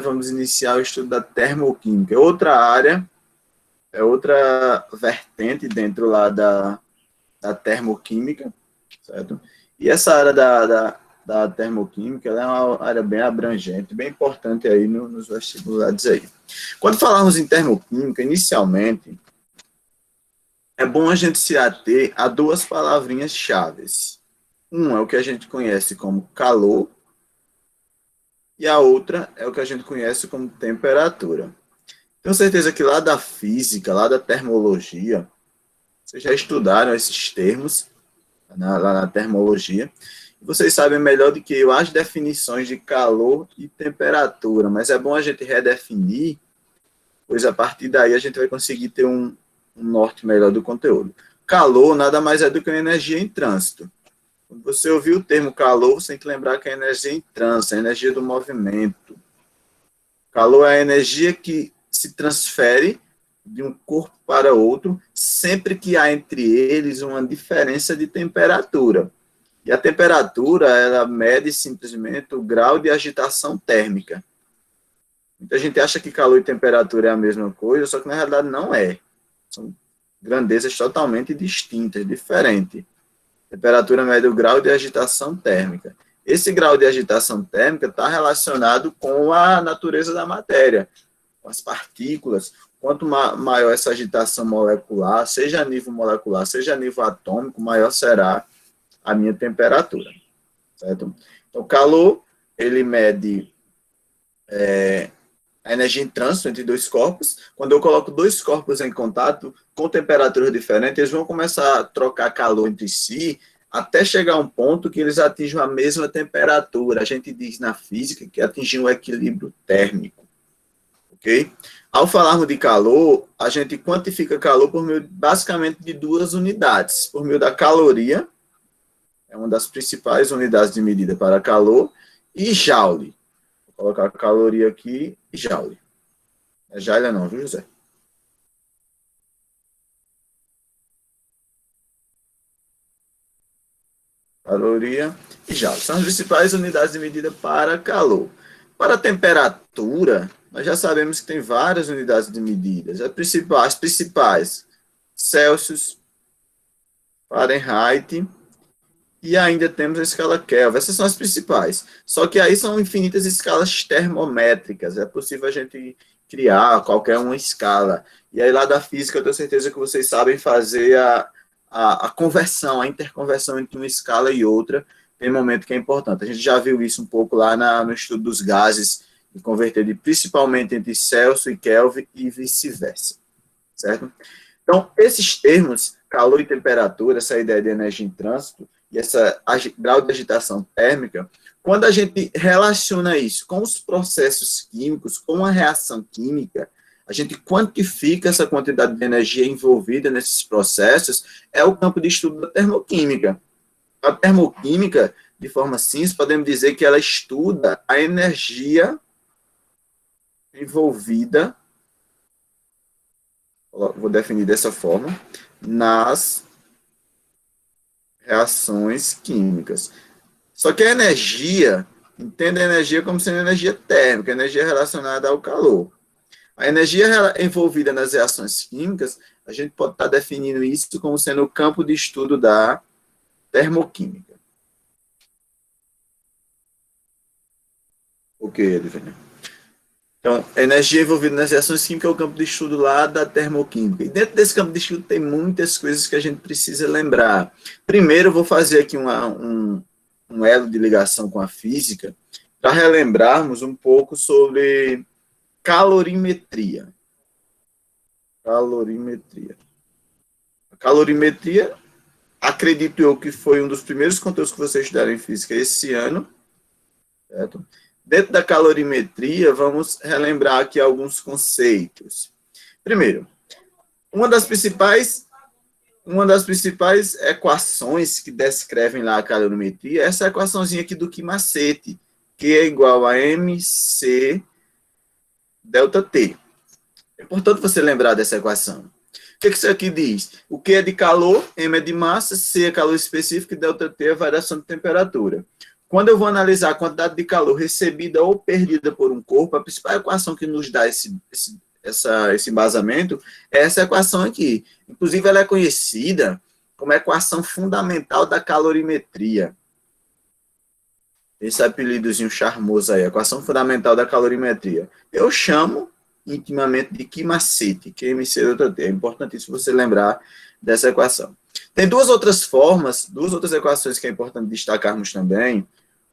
vamos iniciar o estudo da termoquímica. Outra área, outra vertente dentro lá da termoquímica, certo? E essa área da termoquímica, ela é uma área bem abrangente, bem importante aí nos vestibulares aí. Quando falarmos em termoquímica, inicialmente, é bom a gente se ater a duas palavrinhas-chave. Um é o que a gente conhece como calor, e a outra é o que a gente conhece como temperatura. Tenho certeza que lá da física, lá da termologia, vocês já estudaram esses termos, lá na termologia, e vocês sabem melhor do que eu as definições de calor e temperatura, mas é bom a gente redefinir, pois a partir daí a gente vai conseguir ter um norte melhor do conteúdo. Calor nada mais é do que uma energia em trânsito. Quando você ouvir o termo calor, você tem que lembrar que é a energia em trânsito, a energia do movimento. Calor é a energia que se transfere de um corpo para outro, sempre que há entre eles uma diferença de temperatura. E a temperatura, ela mede simplesmente o grau de agitação térmica. Muita gente acha que calor e temperatura é a mesma coisa, só que na realidade não é. São grandezas totalmente distintas, diferentes. Temperatura mede o grau de agitação térmica. Esse grau de agitação térmica está relacionado com a natureza da matéria, com as partículas. Quanto maior essa agitação molecular, seja a nível molecular, seja a nível atômico, maior será a minha temperatura. Certo? Então, o calor, ele mede a energia em trânsito entre dois corpos. Quando eu coloco dois corpos em contato com temperaturas diferentes, eles vão começar a trocar calor entre si, até chegar a um ponto que eles atingem a mesma temperatura. A gente diz na física que atingem um equilíbrio térmico. Ok? Ao falarmos de calor, a gente quantifica calor por meio, basicamente, de duas unidades. Por meio da caloria, é uma das principais unidades de medida para calor, e joule. Vou colocar a caloria aqui e joule. Não é joule não, viu, José? Caloria e joule. São as principais unidades de medida para calor. Para temperatura, nós já sabemos que tem várias unidades de medidas. As principais, Celsius, Fahrenheit, e ainda temos a escala Kelvin. Essas são as principais. Só que aí são infinitas escalas termométricas. É possível a gente criar qualquer uma escala. E aí lá da física eu tenho certeza que vocês sabem fazer a conversão, a interconversão entre uma escala e outra. Tem momento que é importante. A gente já viu isso um pouco lá no estudo dos gases, e converter principalmente entre Celsius e Kelvin e vice-versa. Certo? Então, esses termos, calor e temperatura, essa ideia de energia em trânsito, e essa grau de agitação térmica, quando a gente relaciona isso com os processos químicos, com a reação química, a gente quantifica essa quantidade de energia envolvida nesses processos, é o campo de estudo da termoquímica. A termoquímica, de forma simples, podemos dizer que ela estuda a energia envolvida, vou definir dessa forma, nas reações químicas. Só que a energia, entenda a energia como sendo energia térmica, energia relacionada ao calor. A energia envolvida nas reações químicas, a gente pode estar definindo isso como sendo o campo de estudo da termoquímica. Ok, Edvânia. Então, a energia envolvida nas reações químicas é o campo de estudo lá da termoquímica. E dentro desse campo de estudo tem muitas coisas que a gente precisa lembrar. Primeiro, eu vou fazer aqui um elo de ligação com a física, para relembrarmos um pouco sobre calorimetria. Calorimetria. A calorimetria, acredito eu que foi um dos primeiros conteúdos que vocês estudaram em física esse ano, certo? Dentro da calorimetria, vamos relembrar aqui alguns conceitos. Primeiro, uma das principais equações que descrevem lá a calorimetria é essa equaçãozinha aqui do Ki-Macete, que é igual a mc delta T. É importante você lembrar dessa equação. O que isso aqui diz? O Q é de calor, M é de massa, C é calor específico e delta T é a variação de temperatura. quando eu vou analisar a quantidade de calor recebida ou perdida por um corpo, a principal equação que nos dá esse embasamento é essa equação aqui. Inclusive, ela é conhecida como a equação fundamental da calorimetria. Esse apelidozinho charmoso aí, equação fundamental da calorimetria. Eu chamo intimamente de QMACET, QMC. É importantíssimo você lembrar dessa equação. Tem duas outras formas, duas outras equações que é importante destacarmos também.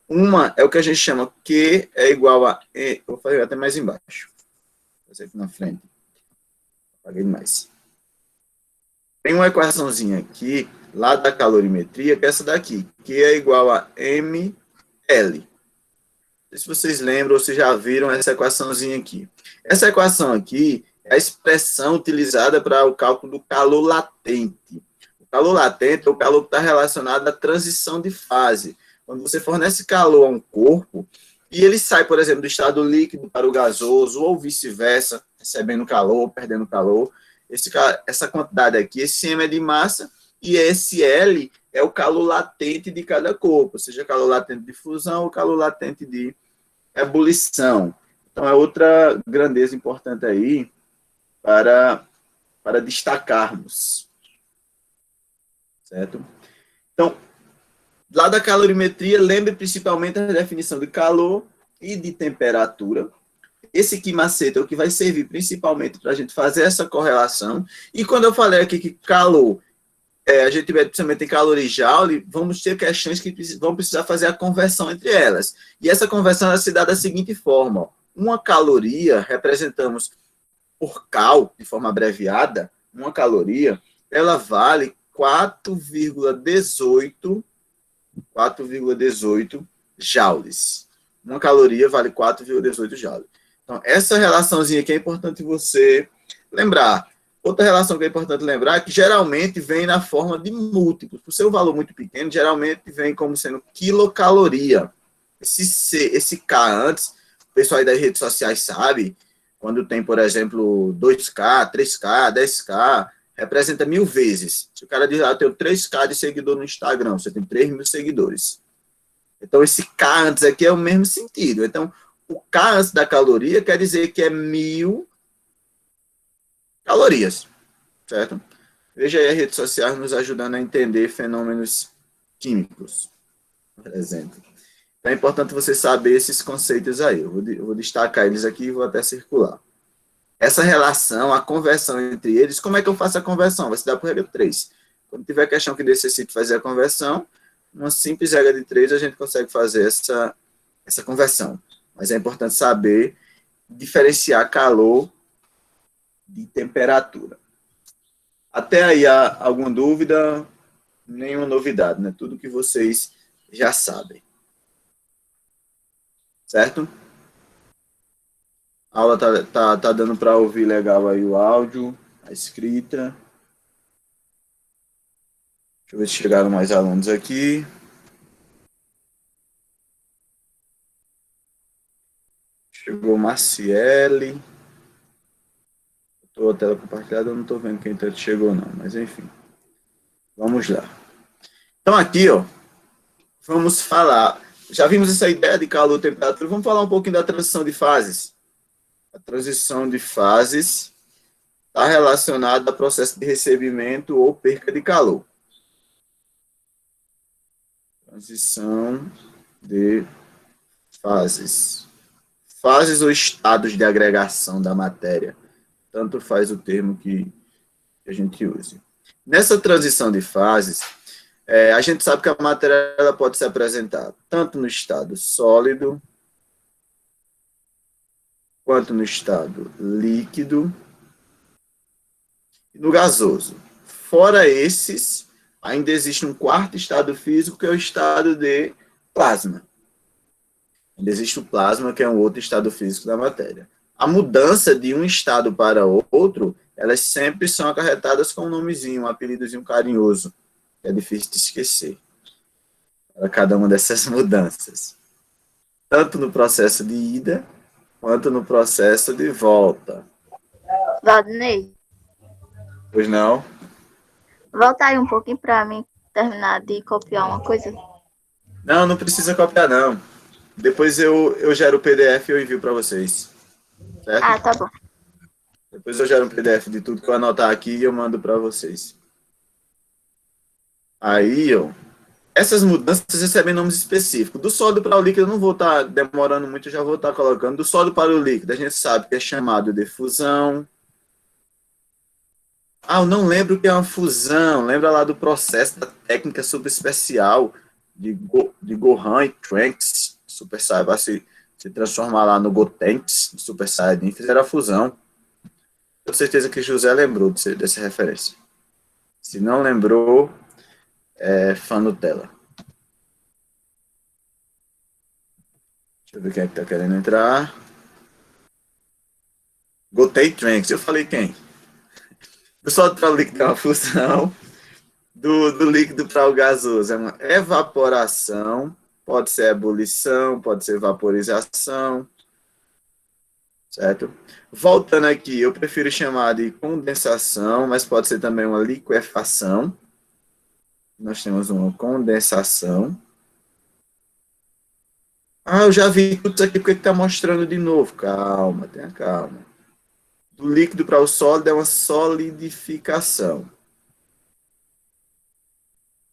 Uma é o que a gente chama Q é igual a... Vou fazer até mais embaixo. Vou fazer aqui na frente. Apaguei demais. Tem uma equaçãozinha aqui, lá da calorimetria, que é essa daqui. Q é igual a mL. Não sei se vocês lembram ou se já viram essa equaçãozinha aqui. Essa equação aqui é a expressão utilizada para o cálculo do calor latente. O calor latente é o calor que está relacionado à transição de fase. Quando você fornece calor a um corpo e ele sai, por exemplo, do estado líquido para o gasoso ou vice-versa, recebendo calor, perdendo calor, essa quantidade aqui, esse M é de massa e esse L é o calor latente de cada corpo, seja calor latente de fusão ou calor latente de ebulição. Então, é outra grandeza importante aí para destacarmos. Certo? Então, lá da calorimetria, lembre principalmente a definição de calor e de temperatura. Esse QMACET é o que vai servir principalmente para a gente fazer essa correlação. E quando eu falei aqui que calor, a gente principalmente em calor e joule, vamos ter questões que vão precisar fazer a conversão entre elas. E essa conversão ela se dá da seguinte forma. Ó. Uma caloria, representamos por cal, de forma abreviada, uma caloria, ela vale 4,18 joules. Uma caloria vale 4,18 joules. Então, essa relaçãozinha aqui é importante você lembrar. Outra relação que é importante lembrar é que geralmente vem na forma de múltiplos. Por ser um valor muito pequeno, geralmente vem como sendo quilocaloria. Esse K antes, o pessoal aí das redes sociais sabe, quando tem, por exemplo, 2K, 3K, 10K, representa 1000 vezes. Se o cara diz, eu tenho 3K de seguidor no Instagram, você tem 3.000 seguidores. Então, esse K antes aqui é o mesmo sentido. Então, o K antes da caloria quer dizer que é 1000 calorias, certo? Veja aí as redes sociais nos ajudando a entender fenômenos químicos, por exemplo. Então, é importante você saber esses conceitos aí. Eu vou destacar eles aqui e vou até circular. Essa relação, a conversão entre eles, como é que eu faço a conversão? Vai se dar por regra de 3. Quando tiver questão que necessite fazer a conversão, uma simples regra de 3 a gente consegue fazer essa conversão. Mas é importante saber diferenciar calor de temperatura. Até aí, há alguma dúvida? Nenhuma novidade, né? Tudo que vocês já sabem. Certo? A aula tá dando para ouvir legal aí o áudio, a escrita. Deixa eu ver se chegaram mais alunos aqui. Chegou Marciele. Estou a tela compartilhada, eu não estou vendo quem chegou não, mas enfim. Vamos lá. Então aqui, ó, vamos falar. Já vimos essa ideia de calor e temperatura, vamos falar um pouquinho da transição de fases. A transição de fases está relacionada ao processo de recebimento ou perca de calor. Transição de fases. Fases ou estados de agregação da matéria. Tanto faz o termo que a gente use. Nessa transição de fases, a gente sabe que a matéria ela pode se apresentar tanto no estado sólido, quanto no estado líquido e no gasoso. Fora esses, ainda existe um quarto estado físico, que é o estado de plasma. Ainda existe o plasma, que é um outro estado físico da matéria. A mudança de um estado para outro, elas sempre são acarretadas com um nomezinho, um apelidozinho carinhoso, que é difícil de esquecer, para cada uma dessas mudanças. Tanto no processo de ida, quanto no processo de volta. Valdinei, Pois não? volta aí um pouquinho para mim terminar de copiar uma coisa. Não, não precisa copiar, não. Depois eu gero o PDF e eu envio para vocês. Certo? Ah, tá bom. Depois eu gero um PDF de tudo que eu anotar aqui e eu mando para vocês. Aí, ó, essas mudanças recebem nomes específicos. Do sólido para o líquido, eu não vou estar demorando muito, eu já vou estar colocando. Do sólido para o líquido, a gente sabe que é chamado de fusão. Ah, eu não lembro o que é uma fusão. Lembra lá do processo da técnica superespecial de Gohan e Trunks, Super Saiyan, vai se transformar lá no Gotenks, Super Saiyajin, fizeram a fusão. Tenho certeza que José lembrou dessa referência. Se não lembrou, é fã Nutella. Deixa eu ver quem é que tá querendo entrar. Gotei Trunks. Eu falei quem? Do sólido para o líquido é uma fusão. Do líquido para o gasoso é uma evaporação. Pode ser ebulição, pode ser vaporização. Certo? Voltando aqui, eu prefiro chamar de condensação, mas pode ser também uma liquefação. Nós temos uma condensação. Ah, eu já vi tudo isso aqui, porque está mostrando de novo? Calma, tenha calma. Do líquido para o sólido é uma solidificação.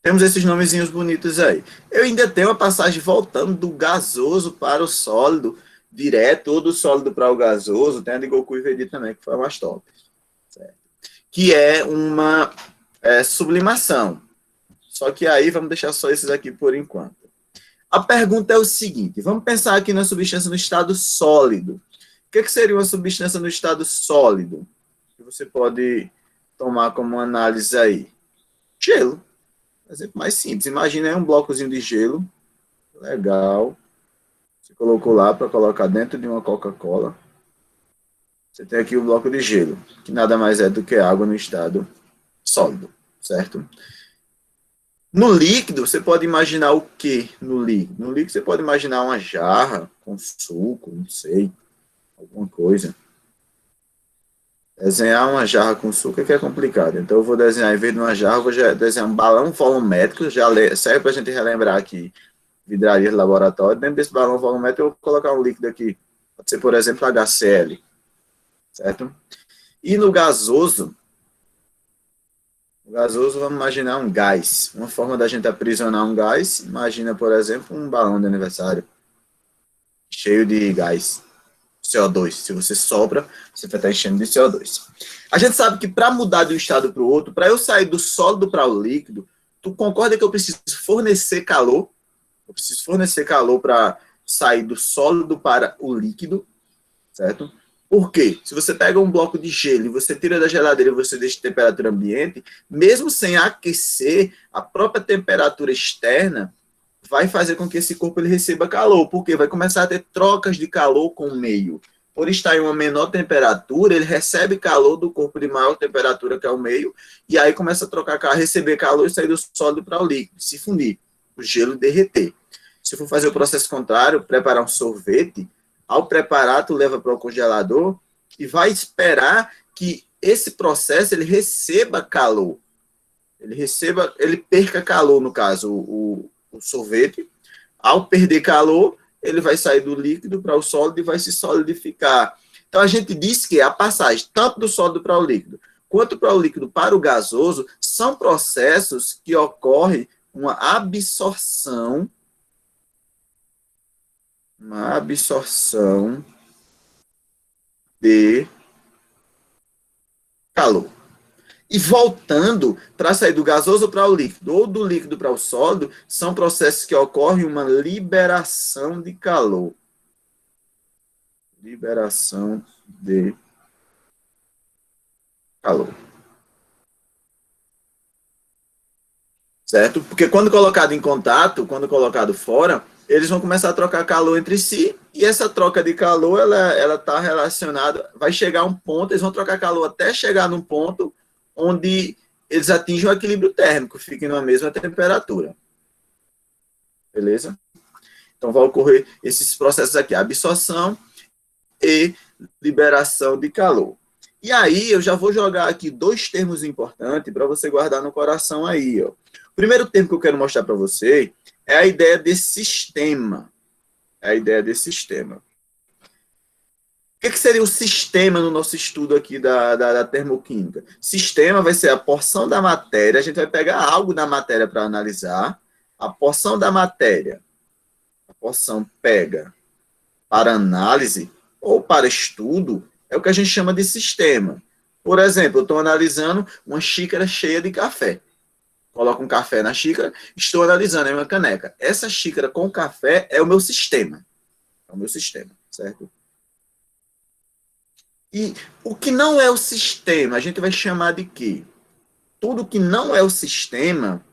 Temos esses nomezinhos bonitos aí. Eu ainda tenho uma passagem voltando do gasoso para o sólido, direto, ou do sólido para o gasoso, tem a de Goku e Vegeta também, que foi a mais top. Certo? Que é uma sublimação. Só que aí vamos deixar só esses aqui por enquanto. A pergunta é o seguinte, vamos pensar aqui na substância no estado sólido. O que seria uma substância no estado sólido? Que você pode tomar como análise aí. Gelo. Exemplo mais simples. Imagina aí um blocozinho de gelo. Legal. Você colocou lá para colocar dentro de uma Coca-Cola. Você tem aqui o bloco de gelo, que nada mais é do que água no estado sólido, certo? No líquido, você pode imaginar o que no líquido? No líquido, você pode imaginar uma jarra com suco, não sei, alguma coisa. Desenhar uma jarra com suco é que é complicado. Então, eu vou desenhar, em vez de uma jarra, eu vou desenhar um balão volumétrico, serve para a gente relembrar aqui, vidraria de laboratório. Dentro desse balão volumétrico, eu vou colocar um líquido aqui. Pode ser, por exemplo, HCl. Certo? E no gasoso, vamos imaginar um gás. Uma forma da gente aprisionar um gás, imagina, por exemplo, um balão de aniversário cheio de gás, CO2. Se você sopra, você vai estar enchendo de CO2. A gente sabe que para mudar de um estado para o outro, para eu sair do sólido para o líquido, tu concorda que eu preciso fornecer calor? Eu preciso fornecer calor para sair do sólido para o líquido, certo? Por quê? Se você pega um bloco de gelo e você tira da geladeira e você deixa em temperatura ambiente, mesmo sem aquecer, a própria temperatura externa vai fazer com que esse corpo ele receba calor, porque vai começar a ter trocas de calor com o meio. Por estar em uma menor temperatura, ele recebe calor do corpo de maior temperatura, que é o meio, e aí começa a trocar, receber calor e sair do sólido para o líquido, se fundir, o gelo derreter. Se for fazer o processo contrário, preparar um sorvete, ao preparar, tu leva para o congelador e vai esperar que esse processo ele receba calor. Ele perca calor, no caso, o sorvete. Ao perder calor, ele vai sair do líquido para o sólido e vai se solidificar. Então, a gente diz que a passagem tanto do sólido para o líquido, quanto para o líquido para o gasoso, são processos que ocorrem uma absorção de calor. E voltando para sair do gasoso para o líquido, ou do líquido para o sólido, são processos que ocorrem uma liberação de calor. Liberação de calor. Certo? Porque quando colocado em contato, quando colocado fora, eles vão começar a trocar calor entre si, e essa troca de calor, ela está relacionada, vai chegar a um ponto, eles vão trocar calor até chegar num ponto onde eles atingem o equilíbrio térmico, fiquem na mesma temperatura. Beleza? Então, vai ocorrer esses processos aqui, absorção e liberação de calor. E aí, eu já vou jogar aqui dois termos importantes para você guardar no coração aí, ó. O primeiro termo que eu quero mostrar para você é a ideia de sistema. É a ideia de sistema. O que seria o sistema no nosso estudo aqui da termoquímica? Sistema vai ser a porção da matéria, a gente vai pegar algo da matéria para analisar, a porção da matéria, a porção pega para análise ou para estudo, é o que a gente chama de sistema. Por exemplo, eu estou analisando uma xícara cheia de café. Coloco um café na xícara, estou analisando em uma caneca. Essa xícara com café é o meu sistema. É o meu sistema, certo? E o que não é o sistema, a gente vai chamar de quê? Tudo que não é o sistema,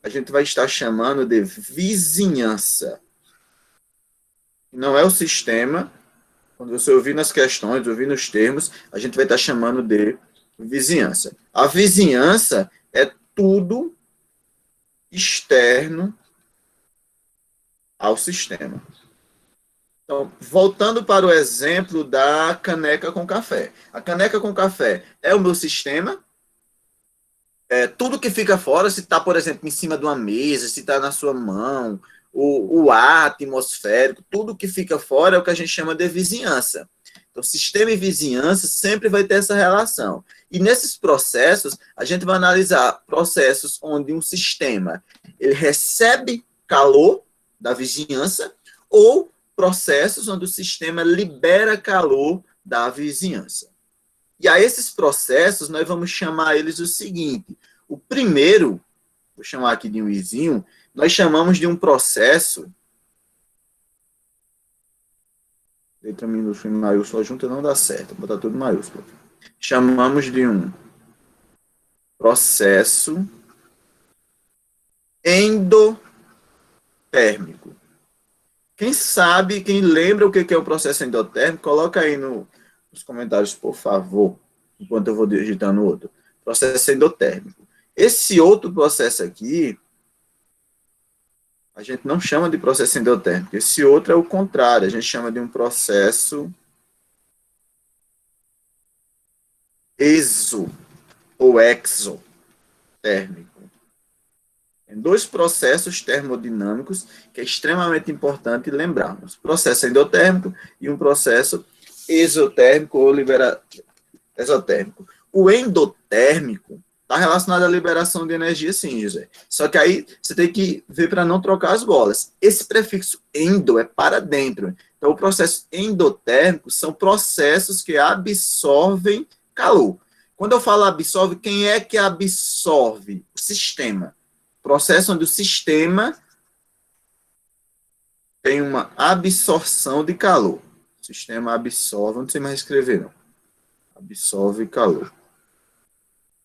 a gente vai estar chamando de vizinhança. Não é o sistema, quando você ouvir nas questões, ouvir nos termos, a gente vai estar chamando de vizinhança. A vizinhança é tudo externo ao sistema. Então, voltando para o exemplo da caneca com café. A caneca com café é o meu sistema. Tudo que fica fora, se está, por exemplo, em cima de uma mesa, se está na sua mão, o ar atmosférico, tudo que fica fora é o que a gente chama de vizinhança. Então, sistema e vizinhança sempre vai ter essa relação. E nesses processos, a gente vai analisar processos onde um sistema ele recebe calor da vizinhança ou processos onde o sistema libera calor da vizinhança. E a esses processos, nós vamos chamar eles o seguinte. O primeiro, vou chamar aqui de um izinho, nós chamamos de um processo. Letra minúscula e maiúscula junta não dá certo, vou botar tudo maiúsculo. Chamamos de um processo endotérmico. Quem sabe, quem lembra o que é o processo endotérmico, coloca aí nos comentários, por favor, enquanto eu vou digitando outro. Processo endotérmico. Esse outro processo aqui, a gente não chama de processo endotérmico. Esse outro é o contrário, a gente chama de um processo exo ou exotérmico. Tem dois processos termodinâmicos que é extremamente importante lembrarmos. Processo endotérmico e um processo exotérmico ou exotérmico. O endotérmico está relacionado à liberação de energia, sim, José. Só que aí você tem que ver para não trocar as bolas. Esse prefixo endo é para dentro. Então, o processo endotérmico são processos que absorvem calor. Quando eu falo absorve, quem é que absorve? O sistema. Processo onde o sistema tem uma absorção de calor. O sistema absorve, não sei mais escrever, não. Absorve calor.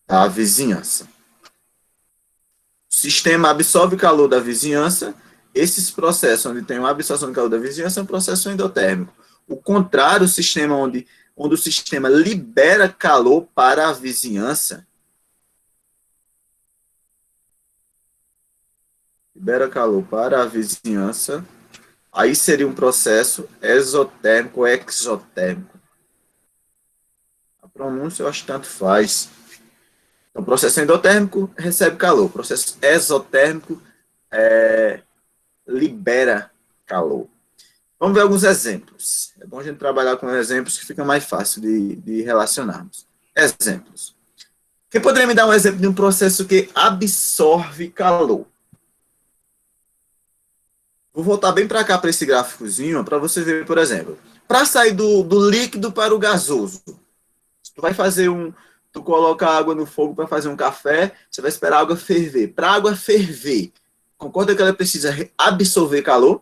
Da vizinhança. O sistema absorve calor da vizinhança. Esses processos onde tem uma absorção de calor da vizinhança é um processo endotérmico. O contrário, o sistema onde o sistema libera calor para a vizinhança, aí seria um processo exotérmico ou exotérmico. A pronúncia eu acho que tanto faz. Então, o processo endotérmico recebe calor. O processo exotérmico libera calor. Vamos ver alguns exemplos. É bom a gente trabalhar com exemplos que fica mais fácil de relacionarmos. Exemplos. Quem poderia me dar um exemplo de um processo que absorve calor? Vou voltar bem para cá, para esse gráficozinho, para você ver, por exemplo. Para sair do líquido para o gasoso, tu vai fazer tu coloca água no fogo para fazer um café, você vai esperar a água ferver. Para a água ferver, concorda que ela precisa absorver calor?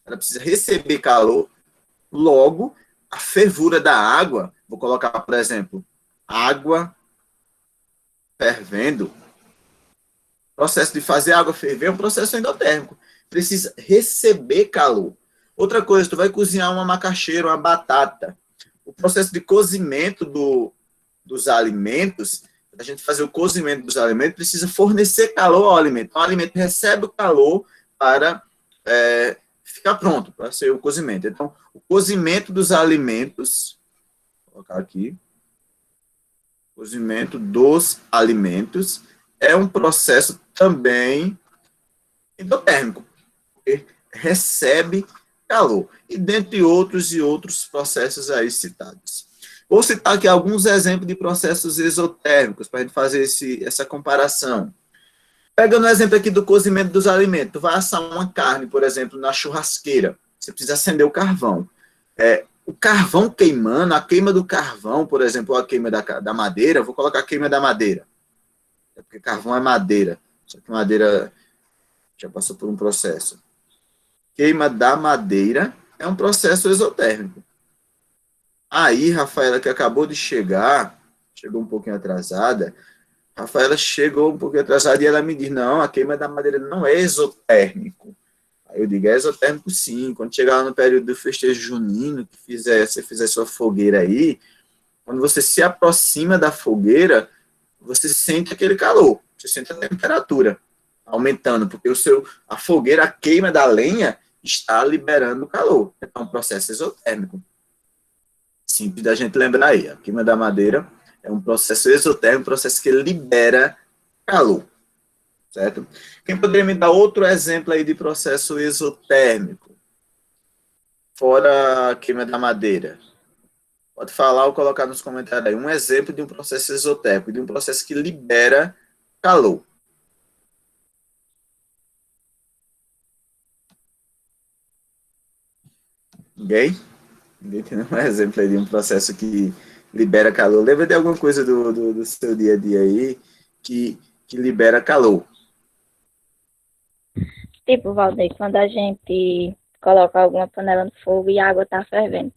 Ela precisa receber calor. Logo, a fervura da água, vou colocar, por exemplo, água fervendo. O processo de fazer a água ferver é um processo endotérmico. Precisa receber calor. Outra coisa, tu vai cozinhar uma macaxeira, uma batata. O processo de cozimento dos alimentos, a gente fazer o cozimento dos alimentos, precisa fornecer calor ao alimento. Então, o alimento recebe o calor para ficar pronto, para ser o cozimento. Então, o cozimento dos alimentos, vou colocar aqui, cozimento dos alimentos é um processo também endotérmico, porque recebe calor, e dentre outros processos aí citados. Vou citar aqui alguns exemplos de processos exotérmicos, para a gente fazer essa comparação. Pegando o exemplo aqui do cozimento dos alimentos, tu vai assar uma carne, por exemplo, na churrasqueira, você precisa acender o carvão. O carvão queimando, a queima do carvão, por exemplo, a queima da madeira, vou colocar a queima da madeira, porque carvão é madeira, só que madeira já passou por um processo. Queima da madeira é um processo exotérmico. Aí, Rafaela, que acabou de chegar, chegou um pouquinho atrasada, Rafaela chegou um pouquinho atrasada e ela me diz, não, a queima da madeira não é exotérmico. Aí eu digo, é exotérmico sim. Quando chegar no período do festejo junino, que você fizer sua fogueira aí, quando você se aproxima da fogueira, você sente aquele calor, você sente a temperatura aumentando, porque a fogueira, a queima da lenha, está liberando calor. É um processo exotérmico. Simples da gente lembrar aí. A queima da madeira é um processo exotérmico, um processo que libera calor. Certo? Quem poderia me dar outro exemplo aí de processo exotérmico? Fora a queima da madeira. Pode falar ou colocar nos comentários aí. Um exemplo de um processo exotérmico, de um processo que libera calor. Ninguém? Ninguém tem um exemplo aí de um processo que libera calor. Lembra de alguma coisa do seu dia a dia aí que libera calor? Tipo, Valdeir, quando a gente coloca alguma panela no fogo e a água tá fervendo.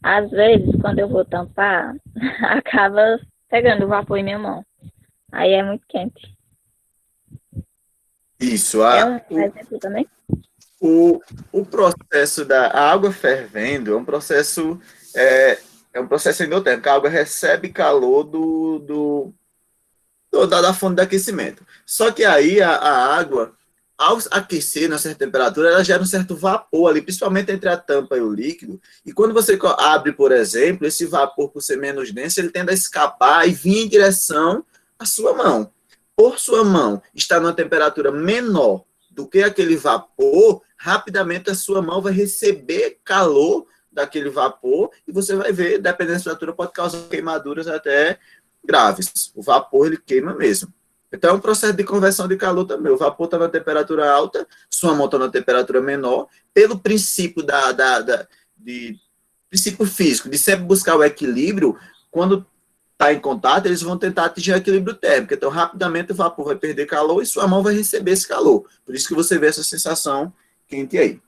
Às vezes, quando eu vou tampar, acaba pegando o vapor em minha mão. Aí é muito quente. Isso. É um exemplo também? O processo da água fervendo é um processo endotérmico. A água recebe calor da fonte de aquecimento. Só que aí a água, ao aquecer na certa temperatura, ela gera um certo vapor ali, principalmente entre a tampa e o líquido. E quando você abre, por exemplo, esse vapor, por ser menos denso, ele tende a escapar e vir em direção à sua mão. Por sua mão estar numa temperatura menor do que aquele vapor, rapidamente a sua mão vai receber calor daquele vapor e você vai ver, dependendo da temperatura, pode causar queimaduras até graves. O vapor, ele queima mesmo. Então, é um processo de conversão de calor também. O vapor está na temperatura alta, sua mão está na temperatura menor, pelo princípio princípio físico, de sempre buscar o equilíbrio, quando está em contato, eles vão tentar atingir o equilíbrio térmico. Então, rapidamente, o vapor vai perder calor e sua mão vai receber esse calor. Por isso que você vê essa sensação quente aí.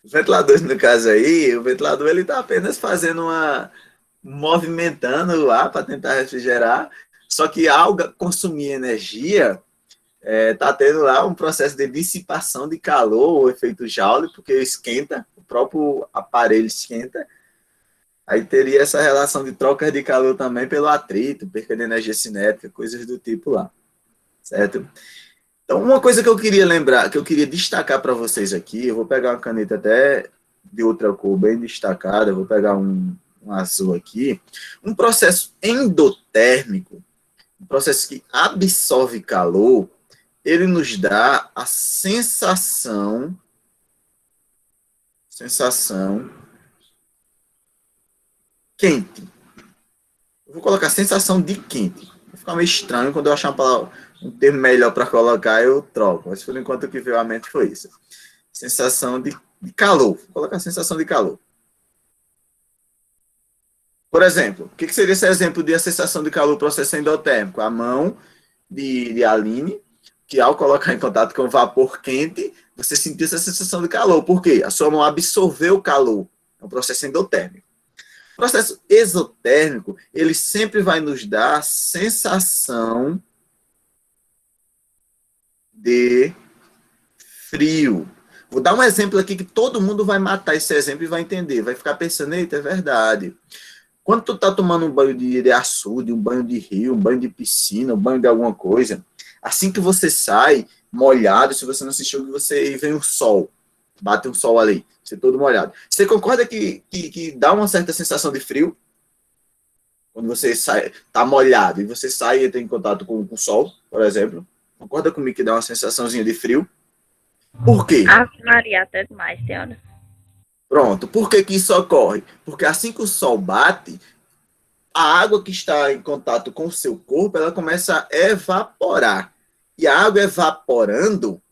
Os ventiladores, no caso aí, o ventilador ele está apenas fazendo movimentando lá para tentar refrigerar, só que ao consumir energia, está tendo lá um processo de dissipação de calor, o efeito Joule, porque esquenta, o próprio aparelho esquenta. Aí teria essa relação de troca de calor também pelo atrito, perca de energia cinética, coisas do tipo lá, certo? Então, uma coisa que eu queria lembrar, que eu queria destacar para vocês aqui, eu vou pegar uma caneta até de outra cor bem destacada, vou pegar um azul aqui, um processo endotérmico, um processo que absorve calor, ele nos dá a sensação quente. Eu vou colocar sensação de quente. Vai ficar meio estranho, quando eu achar um termo melhor para colocar, eu troco. Mas por enquanto o que veio à mente foi isso. Sensação de calor. Vou colocar sensação de calor. Por exemplo, o que seria esse exemplo de a sensação de calor processo endotérmico? A mão de Aline, que ao colocar em contato com o vapor quente, você sentiu essa sensação de calor. Por quê? A sua mão absorveu o calor. É um processo endotérmico. O processo exotérmico, ele sempre vai nos dar a sensação de frio. Vou dar um exemplo aqui que todo mundo vai matar esse exemplo e vai entender. Vai ficar pensando, eita, é verdade. Quando tu tá tomando um banho de açude, um banho de rio, um banho de piscina, um banho de alguma coisa, assim que você sai molhado, se você não assistiu, você vem o sol, bate um sol ali, você todo molhado. Você concorda que dá uma certa sensação de frio? Quando você sai, tá molhado e você sai e entra em contato com o sol, por exemplo, concorda comigo que dá uma sensaçãozinha de frio? Por quê? Ave Maria, até demais, senhora. Pronto. Por que que isso ocorre? Porque assim que o sol bate, a água que está em contato com o seu corpo, ela começa a evaporar. E a água evaporando, o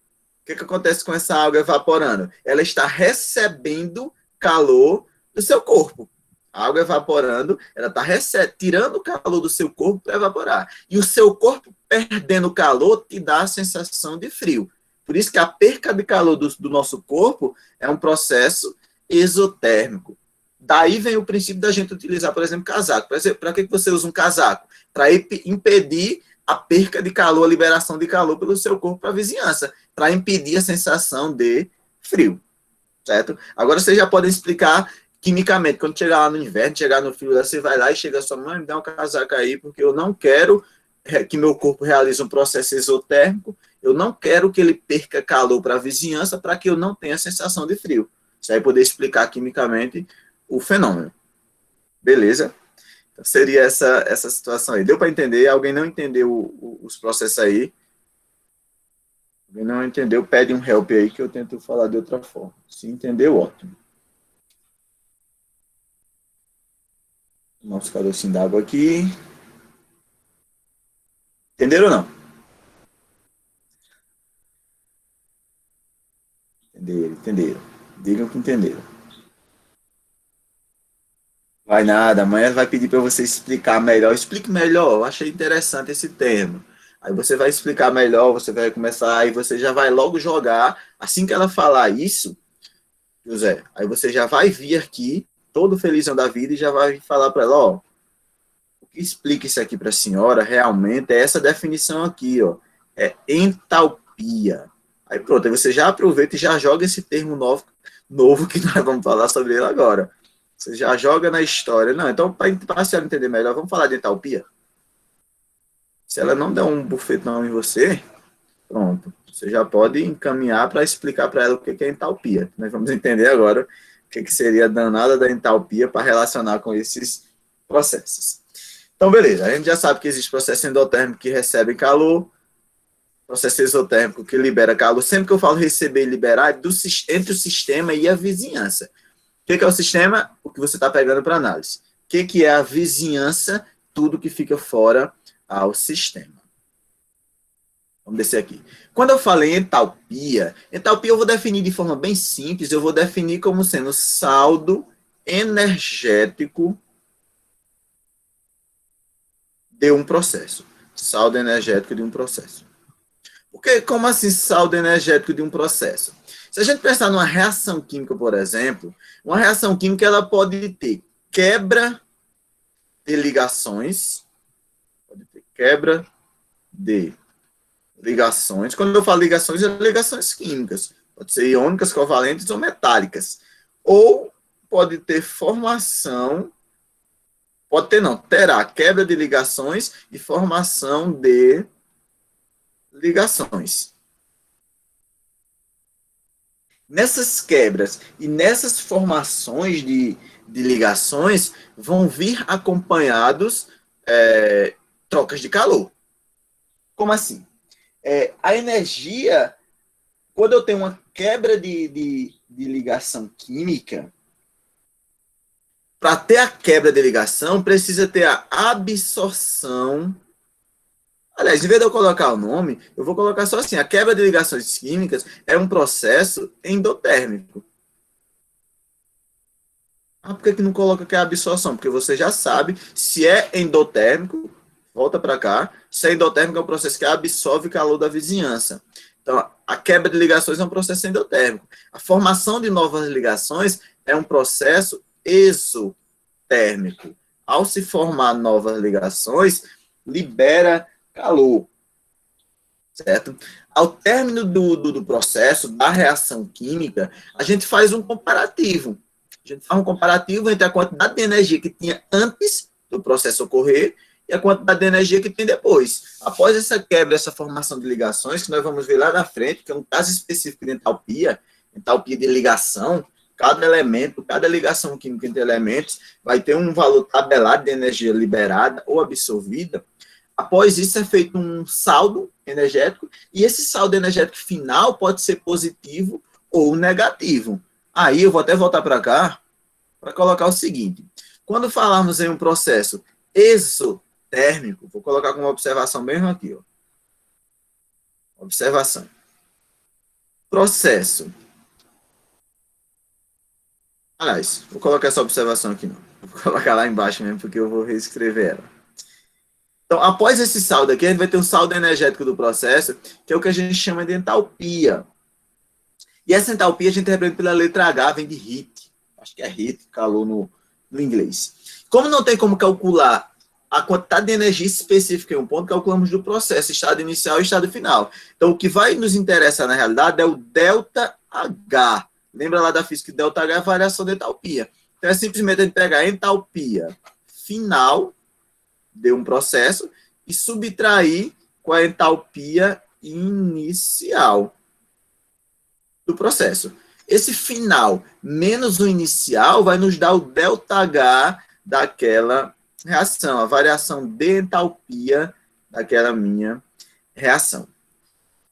que que acontece com essa água evaporando? Ela está recebendo calor do seu corpo. A água evaporando, ela está tirando o calor do seu corpo para evaporar. E o seu corpo perdendo calor te dá a sensação de frio. Por isso que a perca de calor do nosso corpo é um processo exotérmico. Daí vem o princípio da gente utilizar, por exemplo, casaco. Para que você usa um casaco? Para impedir a perca de calor, a liberação de calor pelo seu corpo para a vizinhança, para impedir a sensação de frio, certo? Agora vocês já podem explicar quimicamente, quando chegar lá no inverno, chegar no frio, você vai lá e chega a sua mãe, me dá um casaco aí, porque eu não quero que meu corpo realize um processo exotérmico, eu não quero que ele perca calor para a vizinhança, para que eu não tenha sensação de frio. Você vai poder explicar quimicamente o fenômeno. Beleza? Então, seria essa situação aí. Deu para entender? Alguém não entendeu os processos aí? Alguém não entendeu? Pede um help aí que eu tento falar de outra forma. Se entendeu, ótimo. Nosso carocinho d'água aqui. Entenderam ou não? Entenderam. Digam que entenderam. Vai nada, amanhã vai pedir para você explicar melhor. Explique melhor, eu achei interessante esse termo. Aí você vai explicar melhor, você vai começar, aí você já vai logo jogar. Assim que ela falar isso, José, aí você já vai vir aqui, todo felizão da vida, e já vai falar para ela, ó, o que explica isso aqui para a senhora realmente é essa definição aqui, ó, é entalpia. Aí pronto, aí você já aproveita e já joga esse termo novo que nós vamos falar sobre ele agora. Você já joga na história. Não, então, para a senhora entender melhor, vamos falar de entalpia? Se ela não der um bufetão em você, pronto. Você já pode encaminhar para explicar para ela o que é entalpia. Nós vamos entender agora o que seria a danada da entalpia para relacionar com esses processos. Então, beleza. A gente já sabe que existe processo endotérmico que recebe calor, processo exotérmico que libera calor. Sempre que eu falo receber e liberar, é entre o sistema e a vizinhança. O que é o sistema? O que você está pegando para análise. O que é a vizinhança? Tudo que fica fora ao sistema. Vamos descer aqui. Quando eu falei entalpia eu vou definir de forma bem simples, eu vou definir como sendo saldo energético de um processo. Saldo energético de um processo. Porque, como assim saldo energético de um processo? Se a gente pensar numa reação química, por exemplo, uma reação química ela pode ter quebra de ligações, pode ter quebra de ligações. Quando eu falo ligações, é ligações químicas. Pode ser iônicas, covalentes ou metálicas. Ou pode ter formação, pode ter não, terá quebra de ligações e formação de ligações. Nessas quebras e nessas formações de ligações vão vir acompanhados trocas de calor. Como assim? A energia, quando eu tenho uma quebra de ligação química, para ter a quebra de ligação, precisa ter a absorção. Aliás, em vez de eu colocar o nome, eu vou colocar só assim, a quebra de ligações químicas é um processo endotérmico. Ah, por que não coloca que é a absorção? Porque você já sabe, se é endotérmico, volta para cá, se é endotérmico é um processo que absorve calor da vizinhança. Então, a quebra de ligações é um processo endotérmico. A formação de novas ligações é um processo exotérmico. Ao se formar novas ligações, libera calor, certo? Ao término do processo, da reação química, a gente faz um comparativo. A gente faz um comparativo entre a quantidade de energia que tinha antes do processo ocorrer e a quantidade de energia que tem depois. Após essa quebra, essa formação de ligações, que nós vamos ver lá na frente, que é um caso específico de entalpia de ligação, Cada elemento, cada ligação química entre elementos vai ter um valor tabelado de energia liberada ou absorvida. Após isso é feito um saldo energético, e esse saldo energético final pode ser positivo ou negativo. Aí eu vou até voltar para cá para colocar o seguinte: quando falarmos em um processo exotérmico, vou colocar como observação mesmo aqui, ó. Observação. Processo. Aliás, vou colocar essa observação aqui não. Vou colocar lá embaixo mesmo, porque eu vou reescrever ela. Então, após esse saldo aqui, a gente vai ter um saldo energético do processo, que é o que a gente chama de entalpia. E essa entalpia a gente representa pela letra H, vem de heat. Acho que é heat, calor no inglês. Como não tem como calcular a quantidade de energia específica em um ponto, calculamos do processo, estado inicial e estado final. Então, o que vai nos interessar, na realidade, é o ΔH. Lembra lá da física que ΔH é a variação de entalpia. Então, é simplesmente a gente pegar a entalpia final de um processo e subtrair com a entalpia inicial do processo. Esse final menos o inicial vai nos dar o ΔH daquela reação, a variação de entalpia daquela minha reação.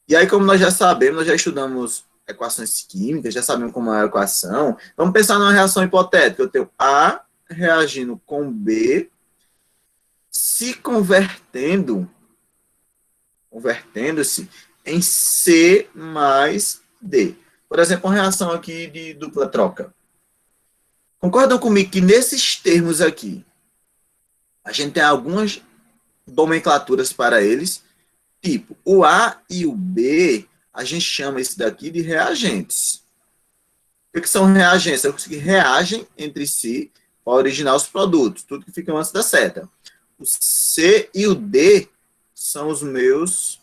E aí, como nós já sabemos, nós já estudamos equações químicas, já sabemos como é a equação, vamos pensar numa reação hipotética. Eu tenho A reagindo com B, se convertendo-se em C mais D. Por exemplo, uma reação aqui de dupla troca. Concordam comigo que nesses termos aqui, a gente tem algumas nomenclaturas para eles, tipo, o A e o B, a gente chama esse daqui de reagentes. O que são reagentes? É que reagem entre si para originar os produtos, tudo que fica antes da seta. O C e o D são os meus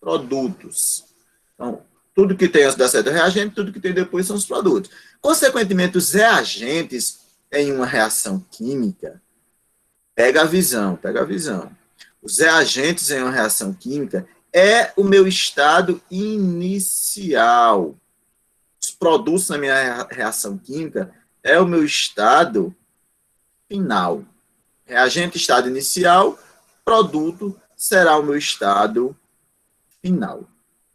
produtos. Então, tudo que tem antes da seta é reagente, tudo que tem depois são os produtos. Consequentemente, os reagentes em uma reação química, pega a visão. Os reagentes em uma reação química é o meu estado inicial. Os produtos na minha reação química é o meu estado final. Reagente, estado inicial, produto será o meu estado final,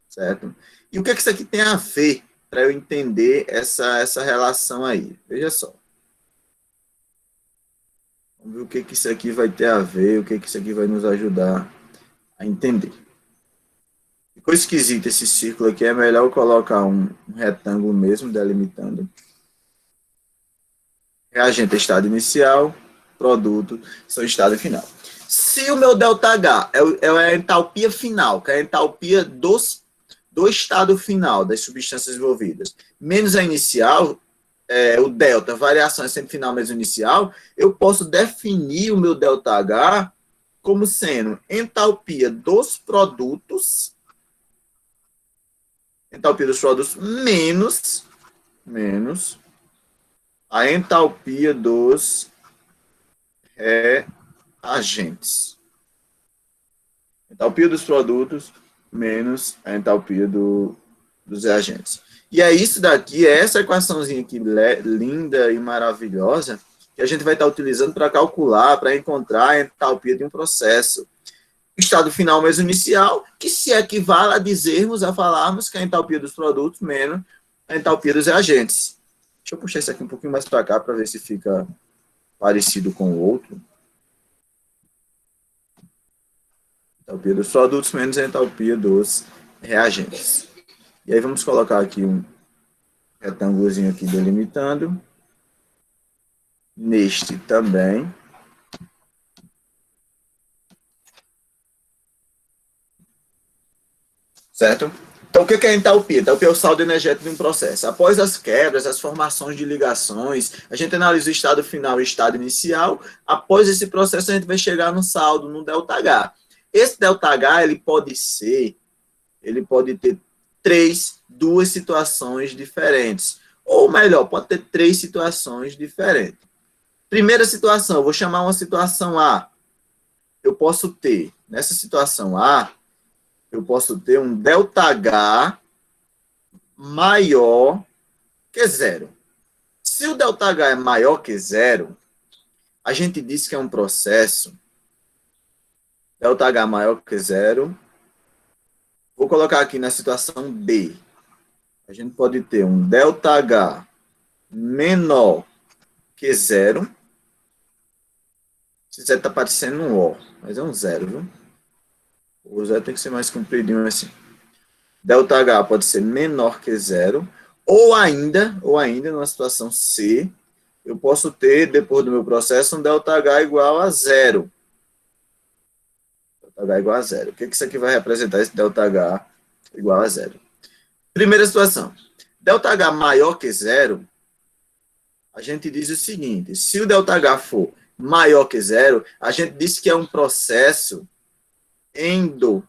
certo? E o que isso aqui tem a ver para eu entender essa relação aí? Veja só. Vamos ver o que isso aqui vai ter a ver, o que isso aqui vai nos ajudar a entender. Ficou esquisito esse círculo aqui, é melhor eu colocar um retângulo mesmo, delimitando. Reagente é estado inicial, produto são estado final. Se o meu ΔH é a entalpia final, que é a entalpia do estado final das substâncias envolvidas, menos a inicial, o delta, variação é sempre final menos inicial, eu posso definir o meu ΔH como sendo entalpia dos produtos menos a entalpia dos reagentes. Entalpia dos produtos menos a entalpia dos reagentes. E é isso daqui, é essa equaçãozinha aqui linda e maravilhosa que a gente vai estar utilizando para calcular, para encontrar a entalpia de um processo. Estado final menos inicial, que se equivale a dizermos, a falarmos que a entalpia dos produtos menos a entalpia dos reagentes. Deixa eu puxar isso aqui um pouquinho mais para cá para ver se fica parecido com o outro. Entalpia dos produtos menos a entalpia dos reagentes. E aí vamos colocar aqui um retângulozinho aqui delimitando. Neste também. Certo? Então, o que é a entalpia? Entalpia é o saldo energético de um processo. Após as quebras, as formações de ligações, a gente analisa o estado final e o estado inicial. Após esse processo, a gente vai chegar no saldo, no ΔH. Esse ΔH, ele pode ter duas situações diferentes. Ou melhor, pode ter 3 situações diferentes. Primeira situação, eu vou chamar uma situação A. Eu posso ter, nessa situação A, eu posso ter um ΔH maior que 0. Se o ΔH é maior que zero, a gente diz que é um processo ΔH maior que zero. Vou colocar aqui na situação B. A gente pode ter um ΔH menor que zero. Esse zero está parecendo um O, mas é um zero, viu? O zero tem que ser mais compridinho assim. ΔH pode ser menor que zero. Ou ainda, numa situação C, eu posso ter, depois do meu processo, um ΔH igual a zero. ΔH igual a zero. O que isso aqui vai representar, esse ΔH igual a zero? Primeira situação. ΔH maior que zero, a gente diz o seguinte: se o ΔH for maior que zero, a gente diz que é um processo endotérmico.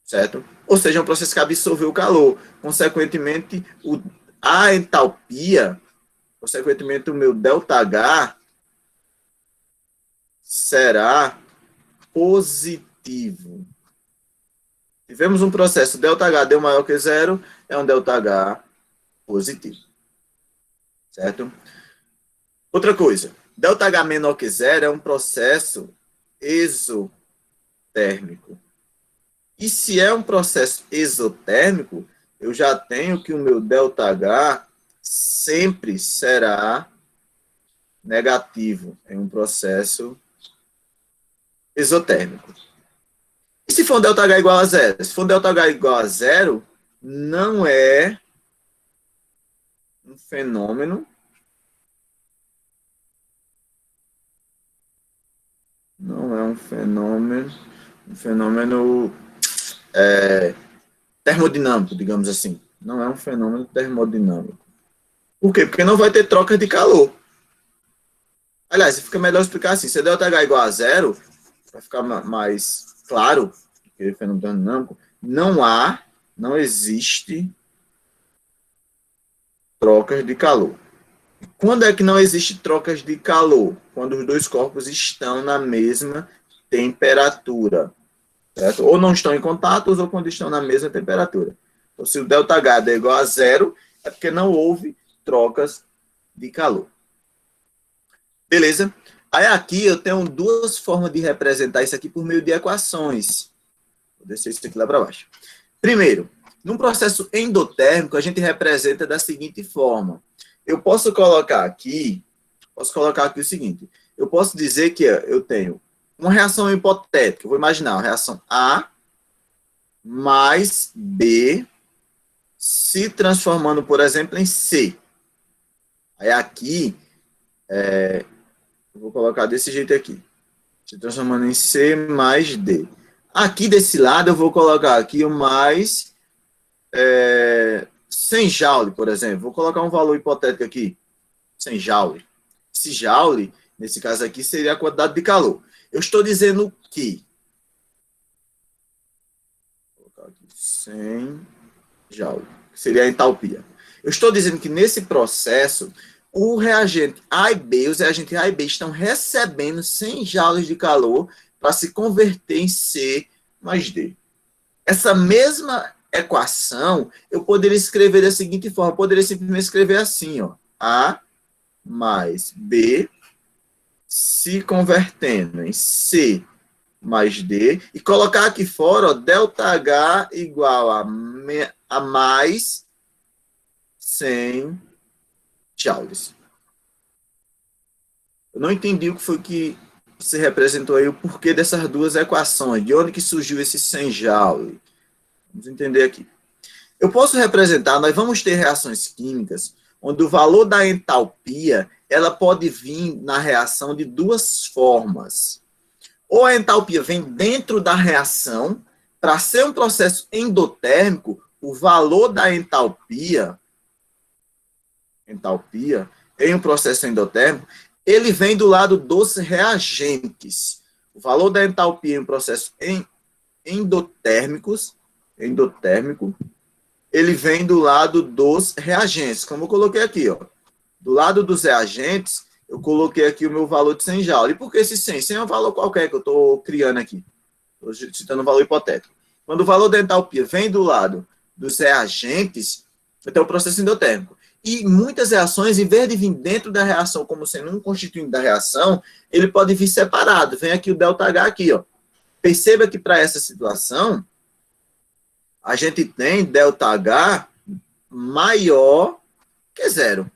Certo? Ou seja, é um processo que absorveu o calor. Consequentemente, a entalpia, consequentemente, o meu ΔH será positivo. Tivemos um processo ΔH deu maior que zero, é um ΔH positivo. Certo? Outra coisa, ΔH menor que zero é um processo exotérmico. E se é um processo exotérmico, eu já tenho que o meu ΔH sempre será negativo em um processo exotérmico. E se for um ΔH igual a zero? Se for um ΔH igual a zero, não é um fenômeno termodinâmico, digamos assim. Não é um fenômeno termodinâmico. Por quê? Porque não vai ter troca de calor. Aliás, fica melhor explicar assim. Se ΔH igual a zero, para ficar mais claro, que é fenômeno termodinâmico, não existe trocas de calor. Quando é que não existe trocas de calor? Quando os dois corpos estão na mesma temperatura. Certo? Ou não estão em contato, ou quando estão na mesma temperatura. Então, se o ΔH é igual a zero, é porque não houve trocas de calor. Beleza? Aí aqui eu tenho duas formas de representar isso aqui por meio de equações. Vou descer isso aqui lá para baixo. Primeiro, num processo endotérmico, a gente representa da seguinte forma. Eu posso colocar aqui o seguinte. Eu posso dizer que eu tenho uma reação hipotética. Eu vou imaginar uma reação A mais B se transformando, por exemplo, em C. Aí aqui, eu vou colocar desse jeito aqui. Se transformando em C mais D. Aqui desse lado, eu vou colocar aqui o mais 100 joule, por exemplo. Vou colocar um valor hipotético aqui. 100 joule. Esse joule, nesse caso aqui, seria a quantidade de calor. Eu estou dizendo que... Vou colocar aqui 100 joule. Que seria a entalpia. Eu estou dizendo que nesse processo, o reagente A e B, os reagentes A e B estão recebendo 100 joules de calor para se converter em C mais D. Essa mesma equação, eu poderia escrever da seguinte forma. Eu poderia simplesmente escrever assim, ó. A mais B se convertendo em C mais D, e colocar aqui fora, ó, ΔH igual a mais 100 joules. Eu não entendi o que foi que se representou aí, o porquê dessas duas equações, de onde que surgiu esse 100 joules. Vamos entender aqui. Eu posso representar, nós vamos ter reações químicas, onde o valor da entalpia, ela pode vir na reação de duas formas. Ou a entalpia vem dentro da reação, para ser um processo endotérmico, o valor da entalpia em um processo endotérmico, ele vem do lado dos reagentes. O valor da entalpia em um processo endotérmico, ele vem do lado dos reagentes, como eu coloquei aqui, ó. Do lado dos reagentes, eu coloquei aqui o meu valor de 100 joules. E por que esse 100? 100 é um valor qualquer que eu estou criando aqui. Estou citando um valor hipotético. Quando o valor da entalpia vem do lado dos reagentes, Então, o processo endotérmico. E muitas reações, em vez de vir dentro da reação como sendo um constituinte da reação, ele pode vir separado. Vem aqui o ΔH aqui, ó. Perceba que para essa situação, a gente tem ΔH maior que zero.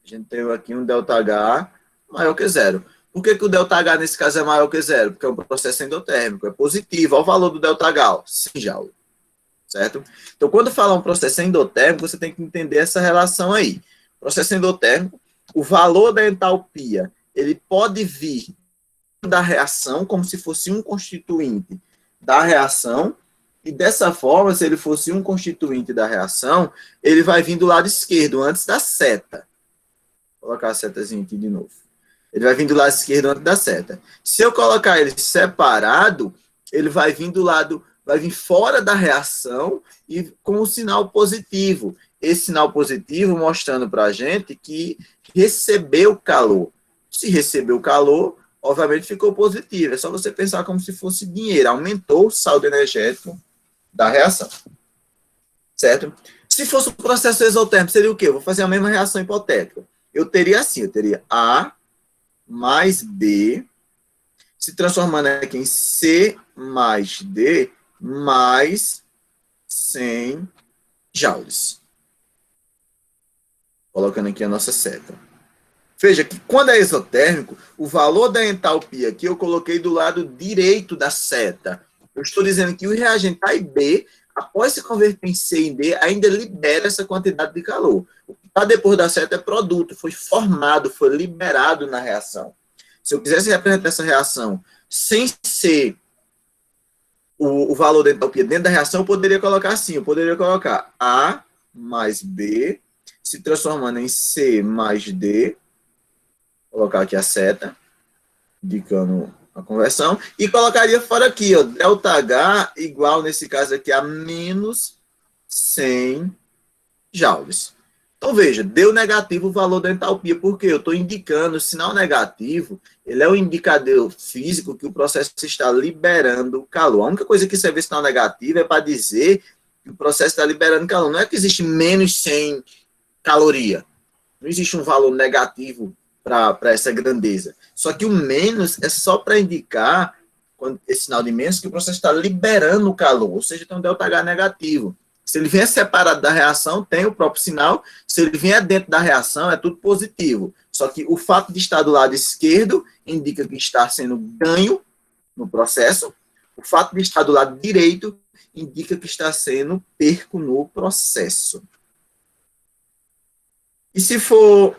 A gente tem aqui um ΔH maior que zero. Por que o ΔH nesse caso é maior que zero? Porque é um processo endotérmico, é positivo. Olha o valor do ΔH, ó, 100 Joule. Certo? Então, quando fala um processo endotérmico, você tem que entender essa relação aí. Processo endotérmico, o valor da entalpia, ele pode vir da reação, como se fosse um constituinte da reação, e dessa forma, se ele fosse um constituinte da reação, ele vai vir do lado esquerdo, antes da seta. Vou colocar a setazinha aqui de novo. Ele vai vir do lado esquerdo antes da seta. Se eu colocar ele separado, ele vai vir do lado, vai vir fora da reação e com um sinal positivo. Esse sinal positivo mostrando para a gente que recebeu calor. Se recebeu calor, obviamente ficou positivo. É só você pensar como se fosse dinheiro. Aumentou o saldo energético da reação. Certo? Se fosse um processo exotérmico, seria o quê? Eu vou fazer a mesma reação hipotética. Eu teria assim, eu teria A mais B se transformando aqui em C mais D mais 100 joules. Colocando aqui a nossa seta. Veja que quando é exotérmico, o valor da entalpia aqui eu coloquei do lado direito da seta. Eu estou dizendo que o reagente A e B, após se converter em C e D, ainda libera essa quantidade de calor. O que está depois da seta é produto, foi formado, foi liberado na reação. Se eu quisesse representar essa reação sem ser o valor da entalpia dentro da reação, eu poderia colocar assim, eu poderia colocar A mais B se transformando em C mais D, colocar aqui a seta, indicando a conversão, e colocaria fora aqui, ó, ΔH igual, nesse caso aqui, a menos 100 joules. Então, veja, deu negativo o valor da entalpia, porque eu estou indicando, o sinal negativo, ele é um indicador físico que o processo está liberando calor. A única coisa que você vê sinal negativo é para dizer que o processo está liberando calor. Não é que existe menos 100 caloria. Não existe um valor negativo para essa grandeza. Só que o menos é só para indicar, esse sinal de menos, que o processo está liberando o calor, ou seja, tem um ΔH negativo. Se ele vier separado da reação, tem o próprio sinal. Se ele vier dentro da reação, é tudo positivo. Só que o fato de estar do lado esquerdo indica que está sendo ganho no processo. O fato de estar do lado direito indica que está sendo perco no processo. E se for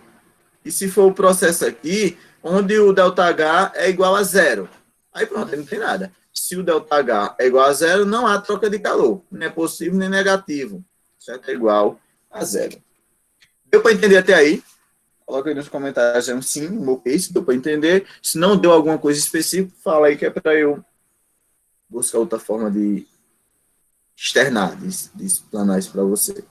o processo aqui, onde o ΔH é igual a zero? Aí pronto, aí não tem nada. Se o ΔH é igual a zero, não há troca de calor. Nem é positivo, nem negativo. Certo? É igual a zero. Deu para entender até aí? Coloca aí nos comentários um sim, um ok, se deu para entender. Se não deu alguma coisa específica, fala aí que é para eu buscar outra forma de externar, de explanar isso para você.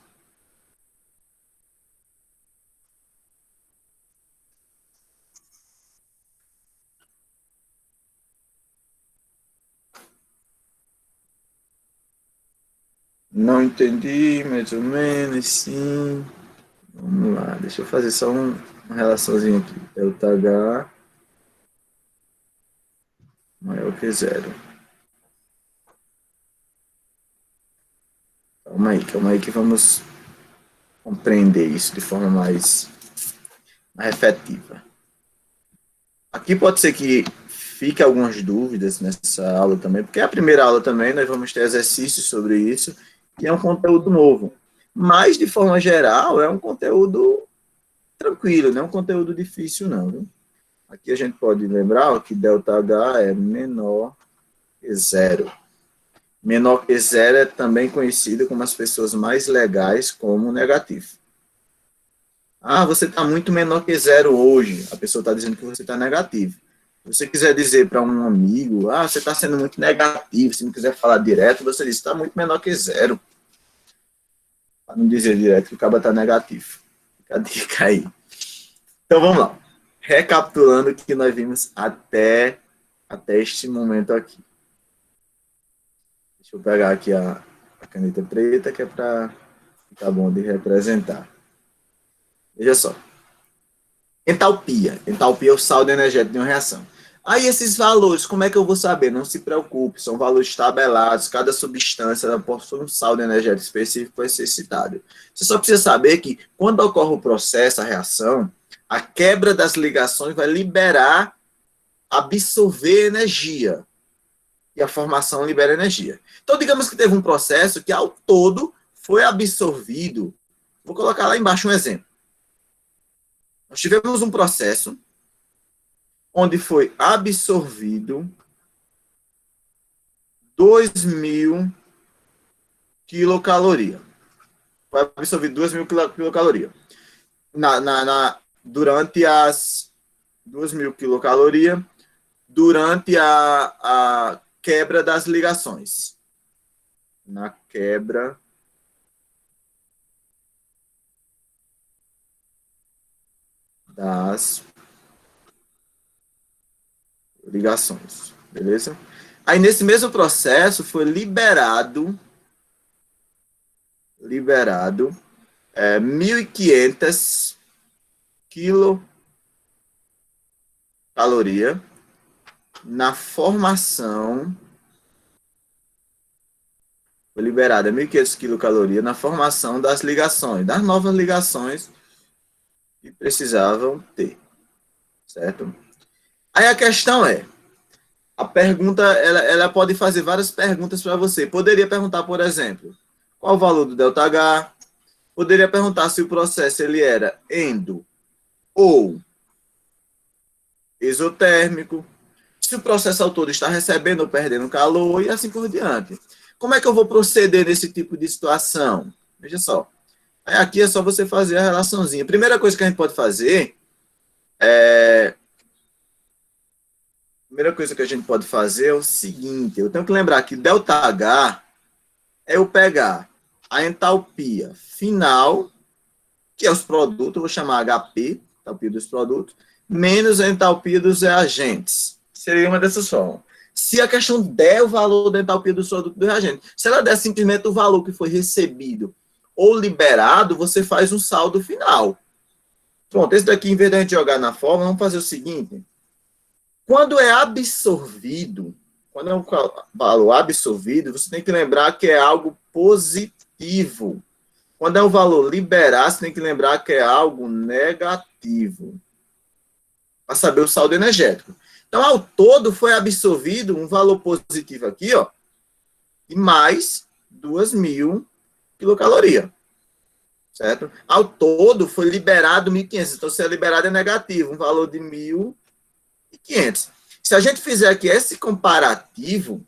Não entendi, mais ou menos, sim. Vamos lá, deixa eu fazer só uma relaçãozinha aqui. ΔH maior que zero. Calma aí que vamos compreender isso de forma mais efetiva. Aqui pode ser que fique algumas dúvidas nessa aula também, porque é a primeira aula também, nós vamos ter exercícios sobre isso, e é um conteúdo novo. Mas, de forma geral, é um conteúdo tranquilo, não é um conteúdo difícil, não. Viu? Aqui a gente pode lembrar que ΔH é menor que zero. Menor que zero é também conhecido como as pessoas mais legais como negativo. Ah, você está muito menor que zero hoje. A pessoa está dizendo que você está negativo. Se você quiser dizer para um amigo, ah, você está sendo muito negativo, se não quiser falar direto, você diz, está muito menor que zero. Para não dizer direto que o cara está negativo. Fica a dica aí. Então, vamos lá. Recapitulando o que nós vimos até este momento aqui. Deixa eu pegar aqui a caneta preta, que é para Fica bom de representar. Veja só. Entalpia. Entalpia é o saldo energético de uma reação. Aí esses valores, como é que eu vou saber? Não se preocupe, são valores tabelados, cada substância possui um saldo energético específico que vai ser citado. Você só precisa saber que quando ocorre o processo, a reação, a quebra das ligações vai liberar, absorver energia. E a formação libera energia. Então, digamos que teve um processo que, ao todo, foi absorvido. Vou colocar lá embaixo um exemplo. Nós tivemos um processo onde foi absorvido 2.000 quilocalorias. Foi absorvido 2.000 quilocalorias. Durante as 2.000 quilocalorias, durante a quebra das ligações. Na quebra das ligações, beleza? Aí, nesse mesmo processo, foi liberado 1.500 quilocalorias na formação, foi liberada 1.500 quilocalorias na formação das ligações, das novas ligações que precisavam ter, certo? Aí a questão é, a pergunta, ela pode fazer várias perguntas para você. Poderia perguntar, por exemplo, qual o valor do ΔH? Poderia perguntar se o processo ele era endo ou exotérmico, se o processo ao todo está recebendo ou perdendo calor e assim por diante. Como é que eu vou proceder nesse tipo de situação? Veja só. Aí aqui é só você fazer a relaçãozinha. A primeira coisa que a gente pode fazer é o seguinte, eu tenho que lembrar que ΔH é eu pegar a entalpia final, que é os produtos, eu vou chamar HP, entalpia dos produtos, menos a entalpia dos reagentes. Seria uma dessas formas. Se a questão der o valor da entalpia dos produtos do reagente, se ela der simplesmente o valor que foi recebido ou liberado, você faz um saldo final. Pronto, esse daqui, em vez de a gente jogar na fórmula, vamos fazer o seguinte. Quando é absorvido, quando é um valor absorvido, você tem que lembrar que é algo positivo. Quando é um valor liberado, você tem que lembrar que é algo negativo. Para saber o saldo energético. Então, ao todo, foi absorvido um valor positivo aqui, ó, e mais 2.000 quilocalorias. Certo? Ao todo, foi liberado 1.500. Então, se é liberado é negativo, um valor de 1.500. Se a gente fizer aqui esse comparativo,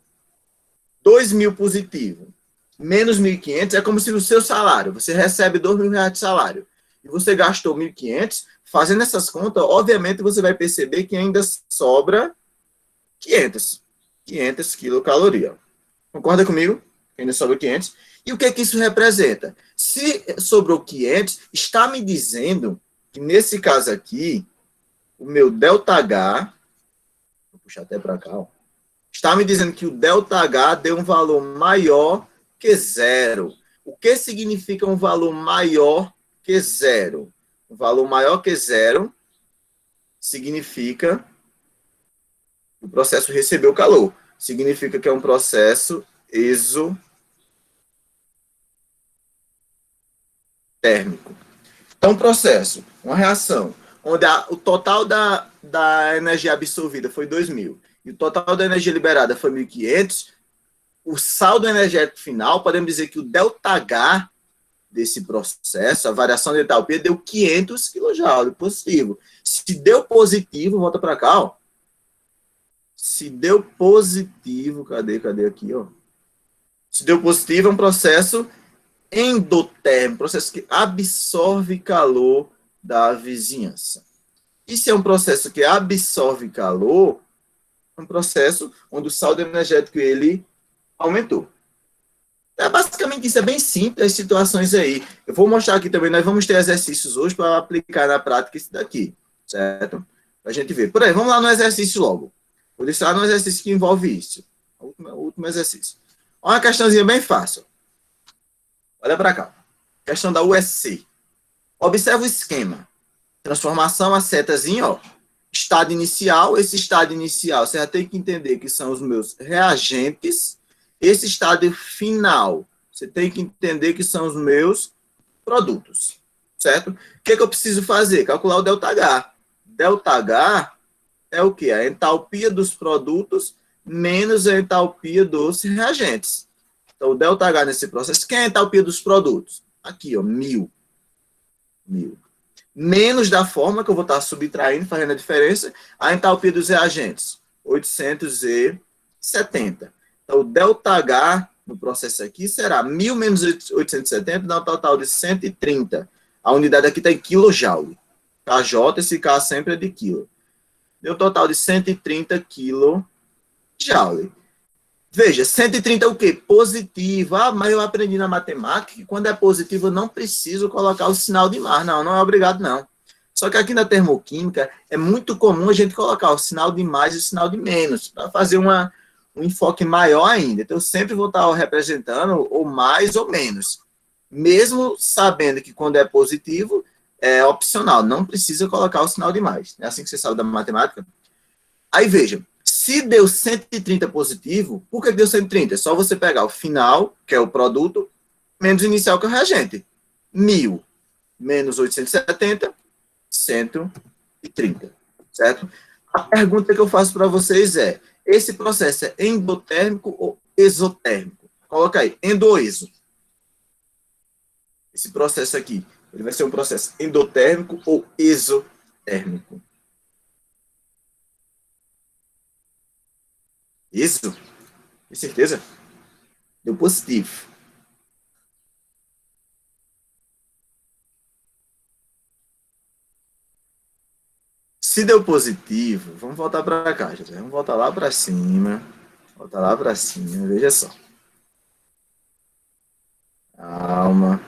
2.000 positivo, menos 1.500, é como se o seu salário, você recebe R$ 2.000 de salário, e você gastou 1.500, fazendo essas contas, obviamente você vai perceber que ainda sobra 500 quilocalorias. Concorda comigo? Ainda sobra 500. E o que é que isso representa? Se sobrou 500, está me dizendo que nesse caso aqui, o meu ΔH, vou puxar até para cá, ó, está me dizendo que o ΔH deu um valor maior que zero. O que significa um valor maior que zero? Um valor maior que zero significa que o processo recebeu calor. Significa que é um processo exotérmico. Então, um processo, uma reação, onde o total da energia absorvida foi 2.000 e o total da energia liberada foi 1.500, o saldo energético final, podemos dizer que o ΔH desse processo, a variação de entalpia, deu 500 kJ positivo. Se deu positivo, volta para cá, ó. Se deu positivo, cadê aqui, ó? Se deu positivo, é um processo endotérmico, processo que absorve calor da vizinhança. E se é um processo que absorve calor, é um processo onde o saldo energético ele aumentou. É basicamente isso, é bem simples as situações aí. Eu vou mostrar aqui também, nós vamos ter exercícios hoje para aplicar na prática isso daqui, certo? Para a gente ver. Por aí, vamos lá no exercício logo. Vou deixar no exercício que envolve isso. O último exercício. Olha uma questãozinha bem fácil. Olha para cá. Questão da USC. Observa o esquema. Transformação, a setazinha, ó. Estado inicial. Esse estado inicial, você já tem que entender que são os meus reagentes. Esse estado final, você tem que entender que são os meus produtos. Certo? O que eu preciso fazer? Calcular o ΔH. ΔH é o quê? A entalpia dos produtos menos a entalpia dos reagentes. Então, o ΔH nesse processo, quem é a entalpia dos produtos? Aqui, ó, 1000. Menos da forma que eu vou estar subtraindo, fazendo a diferença, a entalpia dos reagentes, 870. Então, o ΔH no processo aqui será 1000 menos 870, dá um total de 130. A unidade aqui está em kJ. KJ, esse K sempre é de quilo. Deu um total de 130 kJ. Veja, 130 é o quê? Positivo. Ah, mas eu aprendi na matemática que quando é positivo eu não preciso colocar o sinal de mais. Não, não é obrigado, não. Só que aqui na termoquímica é muito comum a gente colocar o sinal de mais e o sinal de menos, para fazer um enfoque maior ainda. Então, eu sempre vou estar representando ou mais ou menos. Mesmo sabendo que quando é positivo, é opcional. Não precisa colocar o sinal de mais. É assim que você sabe da matemática. Aí, veja. Se deu 130 positivo, por que deu 130? É só você pegar o final, que é o produto, menos o inicial, que é o reagente. 1000 menos 870, 130. Certo? A pergunta que eu faço para vocês é, esse processo é endotérmico ou exotérmico? Coloca aí, endo-exo. Esse processo aqui, ele vai ser um processo endotérmico ou exotérmico? Isso? Com certeza? Deu positivo. Se deu positivo, vamos voltar para cá, José. Vamos voltar lá para cima. Voltar lá para cima, veja só. Calma.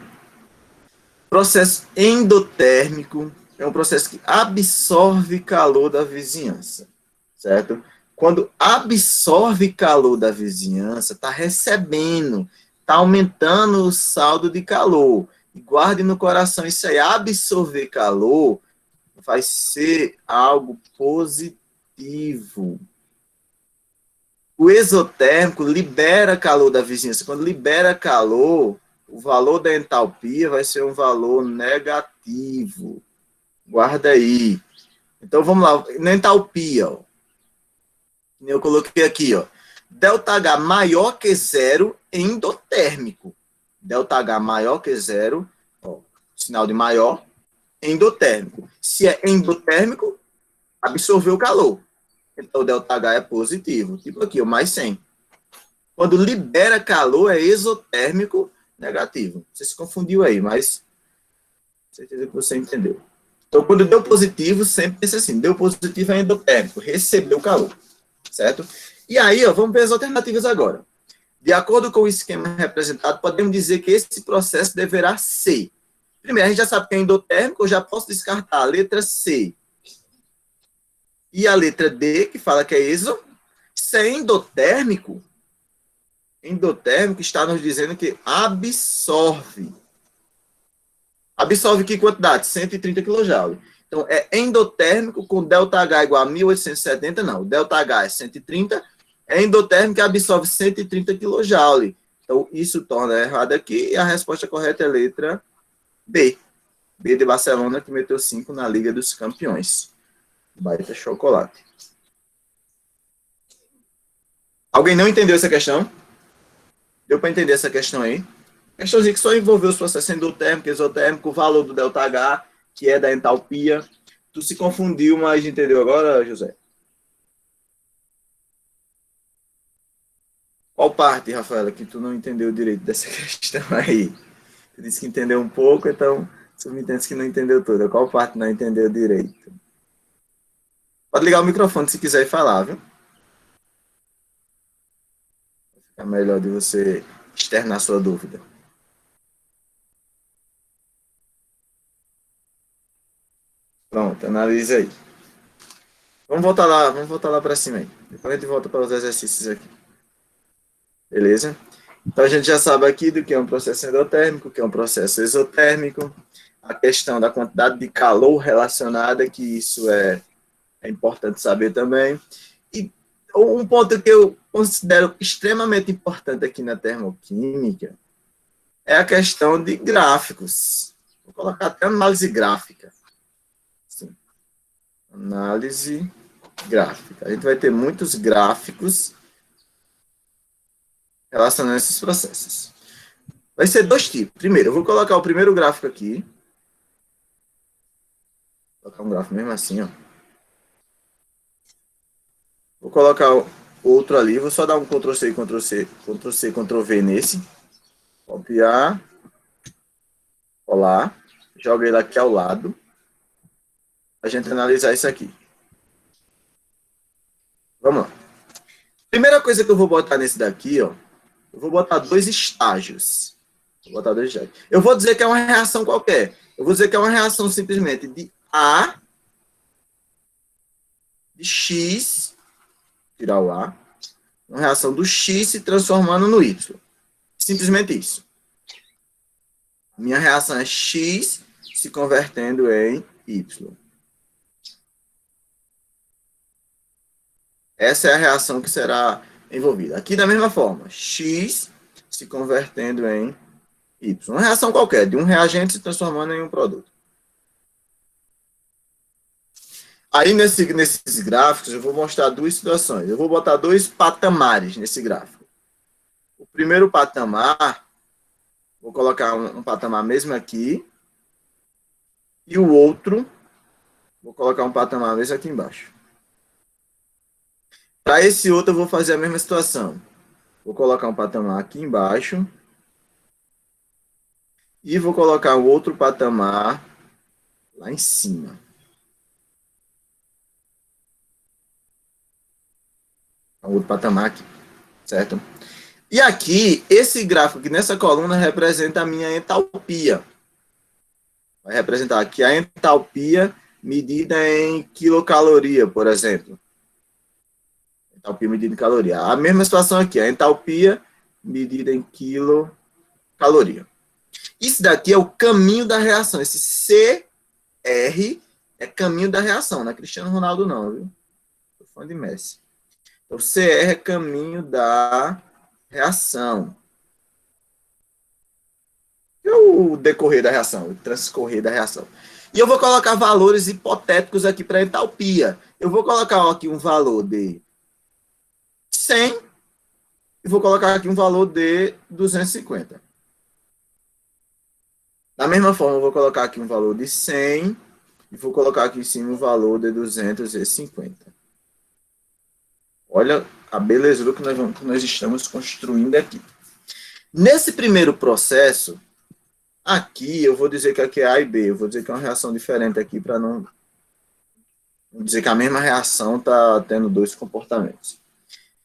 Processo endotérmico é um processo que absorve calor da vizinhança, certo? Quando absorve calor da vizinhança, está recebendo, está aumentando o saldo de calor. E guarde no coração isso aí, absorver calor vai ser algo positivo. O exotérmico libera calor da vizinhança. Quando libera calor, o valor da entalpia vai ser um valor negativo. Guarda aí. Então, vamos lá. Na entalpia, ó, eu coloquei aqui, ó, ΔH maior que zero endotérmico. ΔH maior que zero, ó, sinal de maior, endotérmico. Se é endotérmico, absorveu o calor. Então, o ΔH é positivo. Tipo aqui, o mais 100. Quando libera calor, é exotérmico negativo. Você se confundiu aí, mas certeza que você entendeu. Então, quando deu positivo, sempre pensa assim, deu positivo é endotérmico, recebeu calor, certo? E aí, ó, vamos ver as alternativas agora. De acordo com o esquema representado, podemos dizer que esse processo deverá ser. Primeiro, a gente já sabe que é endotérmico, eu já posso descartar a letra C e a letra D, que fala que é exo. Se é endotérmico está nos dizendo que absorve. Absorve que quantidade? 130 kJ. Então, é endotérmico com ΔH igual a 1870, não. O ΔH é 130, é endotérmico e absorve 130 kJ. Então, isso torna errado aqui e a resposta correta é a letra B. B de Barcelona, que meteu 5 na Liga dos Campeões. Baita chocolate. Alguém não entendeu essa questão? Deu para entender essa questão aí? Questãozinha que só envolveu os processos endotérmico, exotérmico, o valor do ΔH, que é da entalpia. Tu se confundiu, mas entendeu agora, José? Qual parte, Rafaela, que tu não entendeu direito dessa questão aí? Tu disse que entendeu um pouco, então subentende que não entendeu toda. Qual parte não entendeu direito? Pode ligar o microfone se quiser falar, viu? É melhor de você externar sua dúvida. Pronto, analisa aí. Vamos voltar lá para cima aí. Depois a gente volta para os exercícios aqui. Beleza? Então, a gente já sabe aqui do que é um processo endotérmico, o que é um processo exotérmico, a questão da quantidade de calor relacionada, que isso é importante saber também. E um ponto que eu considero extremamente importante aqui na termoquímica é a questão de gráficos. Vou colocar até análise gráfica. Sim. Análise gráfica. A gente vai ter muitos gráficos relacionados a esses processos. Vai ser dois tipos. Primeiro, eu vou colocar o primeiro gráfico aqui. Vou colocar um gráfico mesmo assim, ó. Vou colocar outro ali. Vou só dar um Ctrl+C, Ctrl+C, Ctrl+C, Ctrl+V nesse. Copiar. Colar. Joga ele aqui ao lado. A gente analisar isso aqui. Vamos lá. Primeira coisa que eu vou botar nesse daqui, ó. Eu vou botar dois estágios. Vou botar dois estágios. Eu vou dizer que é uma reação qualquer. Eu vou dizer que é uma reação simplesmente de A, de X, tirar o A, uma reação do X se transformando no Y. Simplesmente isso. Minha reação é X se convertendo em Y. Essa é a reação que será envolvida. Aqui da mesma forma, X se convertendo em Y. Uma reação qualquer, de um reagente se transformando em um produto. Aí, nesses gráficos, eu vou mostrar duas situações. Eu vou botar dois patamares nesse gráfico. O primeiro patamar, vou colocar um patamar mesmo aqui. E o outro, vou colocar um patamar mesmo aqui embaixo. Para esse outro, eu vou fazer a mesma situação. Vou colocar um patamar aqui embaixo. E vou colocar o outro patamar lá em cima. O outro patamar aqui, certo? E aqui, esse gráfico aqui nessa coluna representa a minha entalpia. Vai representar aqui a entalpia medida em quilocaloria, por exemplo. Entalpia medida em caloria. A mesma situação aqui, a entalpia medida em quilocaloria. Isso daqui é o caminho da reação. Esse CR é caminho da reação. Não é Cristiano Ronaldo não, viu? Sou fã de Messi. Então, CR é caminho da reação. E o decorrer da reação, o transcorrer da reação. E eu vou colocar valores hipotéticos aqui para entalpia. Eu vou colocar aqui um valor de 100 e vou colocar aqui um valor de 250. Da mesma forma, eu vou colocar aqui um valor de 100 e vou colocar aqui em cima um valor de 250. Olha a belezura que nós estamos construindo aqui. Nesse primeiro processo, aqui eu vou dizer que aqui é A e B. Eu vou dizer que é uma reação diferente aqui para não dizer que a mesma reação está tendo dois comportamentos.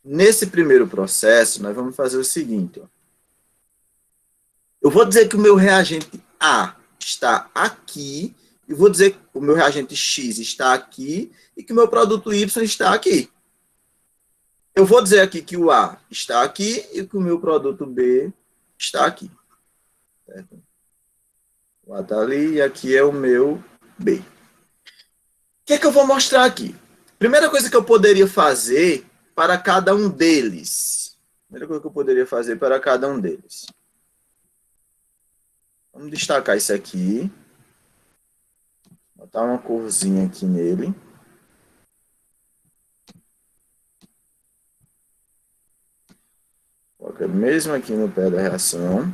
Nesse primeiro processo, nós vamos fazer o seguinte. Ó. Eu vou dizer que o meu reagente A está aqui, e vou dizer que o meu reagente X está aqui, e que o meu produto Y está aqui. Eu vou dizer aqui que o A está aqui, e que o meu produto B está aqui. Certo? O A está ali, e aqui é o meu B. O que é que eu vou mostrar aqui? Primeira coisa que eu poderia fazer para cada um deles. Primeira coisa que eu poderia fazer para cada um deles. Vamos destacar isso aqui. Botar uma corzinha aqui nele. Coloca mesmo aqui no pé da reação.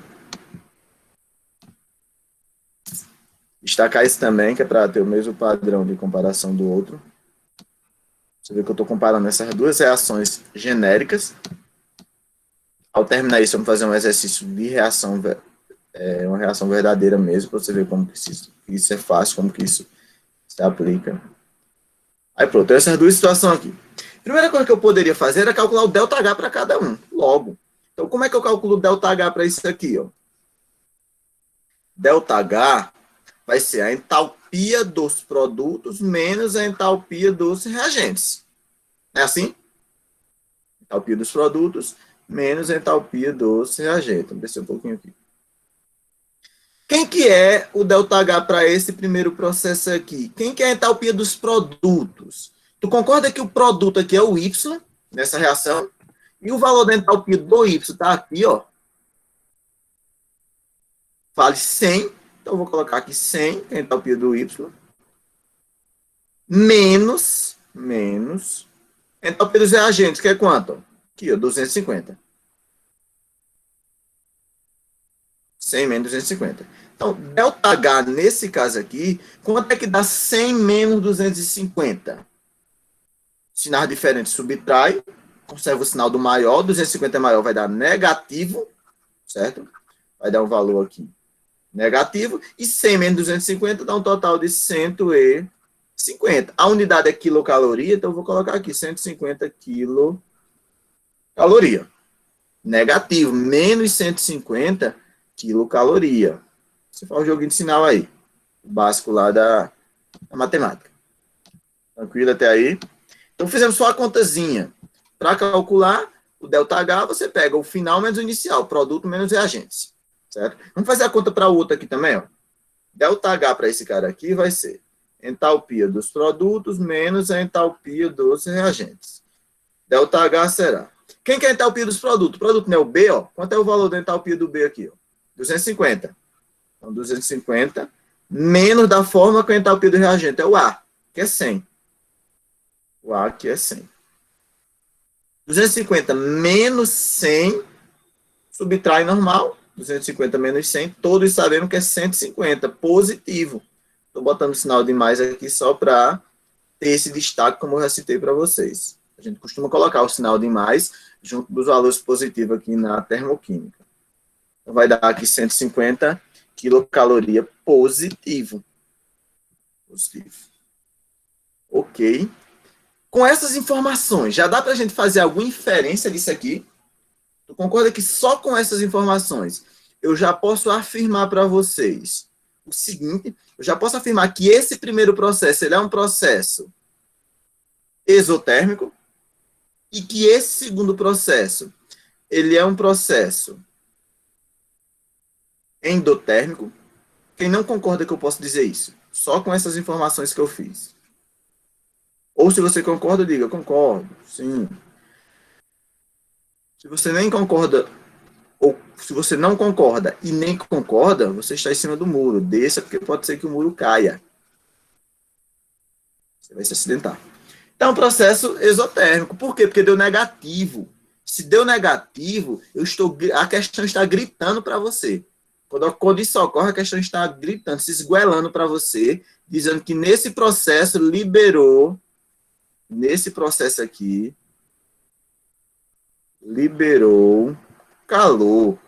Destacar isso também, que é para ter o mesmo padrão de comparação do outro. Você vê que eu estou comparando essas duas reações genéricas. Ao terminar isso, vamos fazer um exercício de reação, uma reação verdadeira mesmo, para você ver como que isso é fácil, como que isso se aplica. Aí pronto, essas duas situações aqui. Primeira coisa que eu poderia fazer era calcular o ΔH para cada um, logo. Então, como é que eu calculo o ΔH para isso aqui? Ó? ΔH vai ser a entalpia dos produtos menos a entalpia dos reagentes. É assim? Entalpia dos produtos menos a entalpia dos reagentes. Vamos descer um pouquinho aqui. Quem que é o ΔH para esse primeiro processo aqui? Quem que é a entalpia dos produtos? Tu concorda que o produto aqui é o Y, nessa reação? E o valor da entalpia do Y está aqui, ó. Vale 100. Então, eu vou colocar aqui 100, que é a entalpia do Y. Menos a entalpia dos reagentes, que é quanto? Aqui, ó, 250. 100 menos 250. Então, ΔH, nesse caso aqui, quanto é que dá 100 menos 250? Sinal diferente subtrai, conserva o sinal do maior, 250 é maior, vai dar negativo, certo? Vai dar um valor aqui negativo, e 100 menos 250 dá um total de 150. A unidade é quilocaloria, então eu vou colocar aqui 150 quilocaloria. Negativo, menos 150 quilocaloria. Você faz o joguinho de sinal aí, o básico lá da matemática. Tranquilo até aí? Então, fizemos só a contazinha. Para calcular o ΔH, você pega o final menos o inicial, produto menos reagentes. Certo? Vamos fazer a conta para o outro aqui também. Ó. ΔH para esse cara aqui vai ser entalpia dos produtos menos a entalpia dos reagentes. ΔH será. Quem que é a entalpia dos produtos? O produto não é o B, ó. Quanto é o valor da entalpia do B aqui? Ó? 250. Então, 250 menos da forma que a entalpia do reagente é o A, que é 100. O A aqui é 100. 250 menos 100, subtrai normal. 250 menos 100, todos sabemos que é 150, positivo. Estou botando o sinal de mais aqui só para ter esse destaque, como eu já citei para vocês. A gente costuma colocar o sinal de mais junto dos valores positivos aqui na termoquímica. Então, vai dar aqui 150 quilocaloria positivo. Positivo. Ok. Com essas informações, já dá para a gente fazer alguma inferência disso aqui? Tu concorda que só com essas informações eu já posso afirmar para vocês o seguinte, eu já posso afirmar que esse primeiro processo ele é um processo exotérmico e que esse segundo processo ele é um processo endotérmico. Quem não concorda que eu posso dizer isso? Só com essas informações que eu fiz. Ou se você concorda, diga, concordo, sim. Se você nem concorda, ou se você não concorda e nem concorda, você está em cima do muro. Desça, porque pode ser que o muro caia. Você vai se acidentar. Então, processo exotérmico. Por quê? Porque deu negativo. Se deu negativo, a questão está gritando para você. Quando isso ocorre, a questão está gritando, se esguelando para você, dizendo que nesse processo liberou, nesse processo aqui, liberou calor.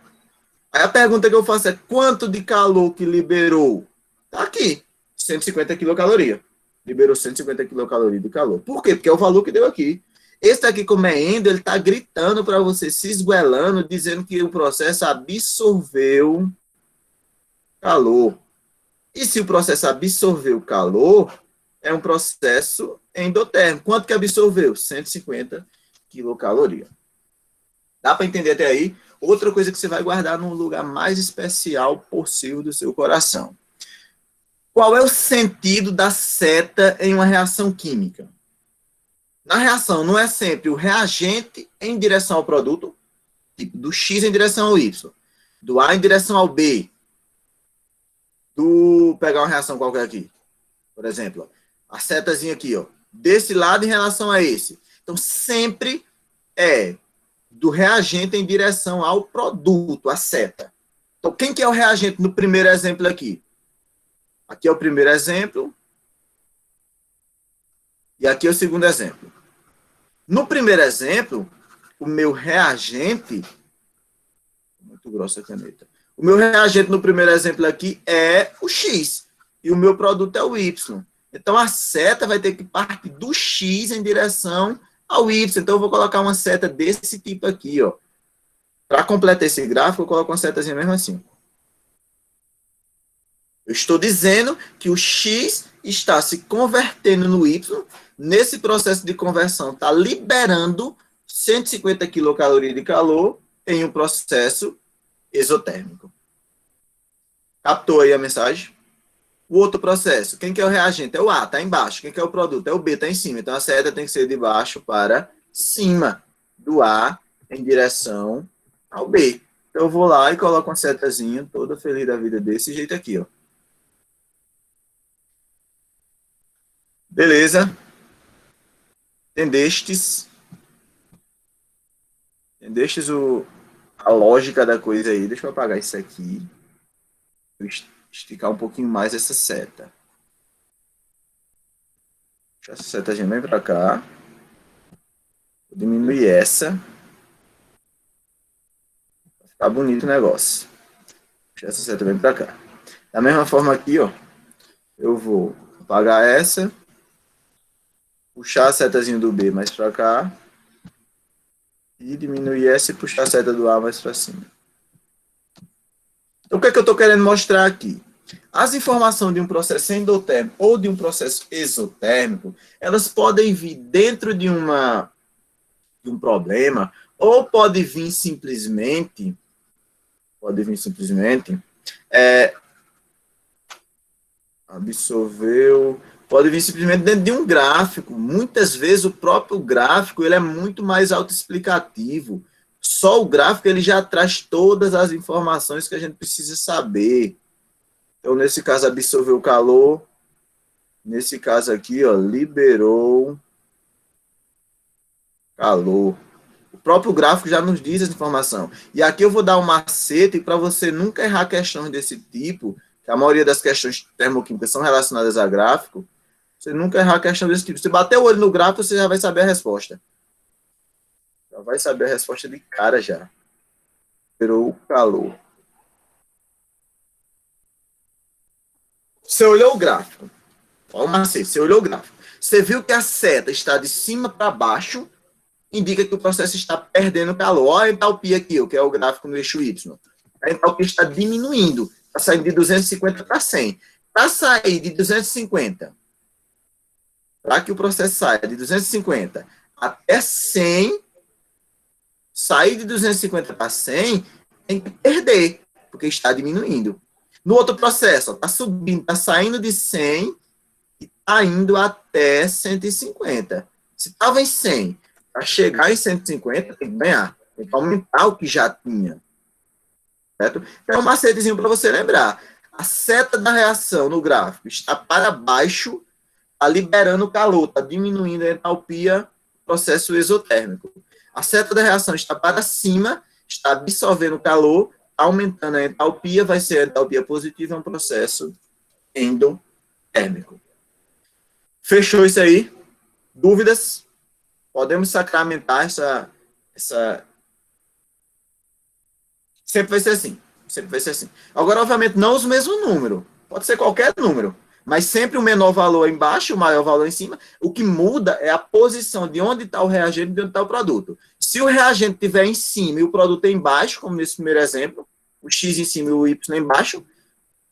Aí a pergunta que eu faço é, quanto de calor que liberou? Tá aqui, 150 quilocaloria. Liberou 150 quilocaloria de calor. Por quê? Porque é o valor que deu aqui. Esse aqui, como é endo, ele está gritando para você, se esguelando, dizendo que o processo absorveu calor. E se o processo absorveu calor, é um processo endotérmico. Quanto que absorveu? 150 quilocaloria. Dá para entender até aí? Outra coisa que você vai guardar no lugar mais especial possível do seu coração. Qual é o sentido da seta em uma reação química? Na reação, não é sempre o reagente em direção ao produto, tipo, do X em direção ao Y, do A em direção ao B, pegar uma reação qualquer aqui, por exemplo, ó, a setazinha aqui, ó, desse lado em relação a esse. Então, sempre é do reagente em direção ao produto, a seta. Então, quem que é o reagente no primeiro exemplo aqui? Aqui é o primeiro exemplo. E aqui é o segundo exemplo. No primeiro exemplo, o meu reagente... Muito grossa a caneta. O meu reagente no primeiro exemplo aqui é o X. E o meu produto é o Y. Então, a seta vai ter que partir do X em direção ao Y. Então, eu vou colocar uma seta desse tipo aqui, ó. Para completar esse gráfico, eu coloco uma setazinha mesmo assim. Eu estou dizendo que o X está se convertendo no Y. Nesse processo de conversão, está liberando 150 quilocalorias de calor em um processo exotérmico. Captou aí a mensagem? O outro processo, quem que é o reagente? É o A, está embaixo. Quem que é o produto? É o B, está em cima. Então, a seta tem que ser de baixo para cima, do A em direção ao B. Então, eu vou lá e coloco uma setazinha, toda feliz da vida, desse jeito aqui, ó. Beleza? Entendestes? Entendestes a lógica da coisa aí? Deixa eu apagar isso aqui. Vou esticar um pouquinho mais essa seta. Deixa essa setazinha bem para cá. Vou diminuir essa. Vai ficar bonito o negócio. Deixa essa seta bem para cá. Da mesma forma aqui, ó. Eu vou apagar essa. Puxar a setazinha do B mais para cá. E diminuir essa e puxar a seta do A mais para cima. Então, o que é que eu estou querendo mostrar aqui? As informações de um processo endotérmico ou de um processo exotérmico, elas podem vir dentro de um problema, ou pode vir simplesmente, absorveu, pode vir simplesmente dentro de um gráfico. Muitas vezes o próprio gráfico ele é muito mais autoexplicativo. Só o gráfico ele já traz todas as informações que a gente precisa saber. Então, nesse caso, absorveu o calor. Nesse caso aqui, ó, liberou calor. O próprio gráfico já nos diz essa informação. E aqui eu vou dar um macete para você nunca errar questões desse tipo, que a maioria das questões termoquímicas são relacionadas a gráfico. Você nunca errar questão desse tipo. Se bater o olho no gráfico, você já vai saber a resposta. Já vai saber a resposta de cara já. Liberou calor. Você olhou o gráfico. Ó, o macete, você olhou o gráfico. Você viu que a seta está de cima para baixo, indica que o processo está perdendo calor. Olha a entalpia aqui, que é o gráfico no eixo Y. A entalpia está diminuindo, está saindo de 250 para 100. Para sair de 250, para que o processo saia de 250 até 100, sair de 250 para 100, tem que perder, porque está diminuindo. No outro processo, está subindo, está saindo de 100 e está indo até 150. Se estava em 100, para chegar em 150, tem que ganhar. Tem que aumentar o que já tinha. Certo? Então, é um macetezinho para você lembrar. A seta da reação no gráfico está para baixo, está liberando calor, está diminuindo a entalpia do processo exotérmico. A seta da reação está para cima, está absorvendo calor, aumentando a entalpia, vai ser a entalpia positiva, é um processo endotérmico. Fechou isso aí? Dúvidas? Podemos sacramentar essa... Sempre vai ser assim. Sempre vai ser assim. Agora, obviamente, não os mesmos números. Pode ser qualquer número. Mas sempre o menor valor embaixo, o maior valor em cima. O que muda é a posição de onde está o reagente e de onde está o produto. Se o reagente estiver em cima e o produto é embaixo, como nesse primeiro exemplo, o X em cima e o Y embaixo,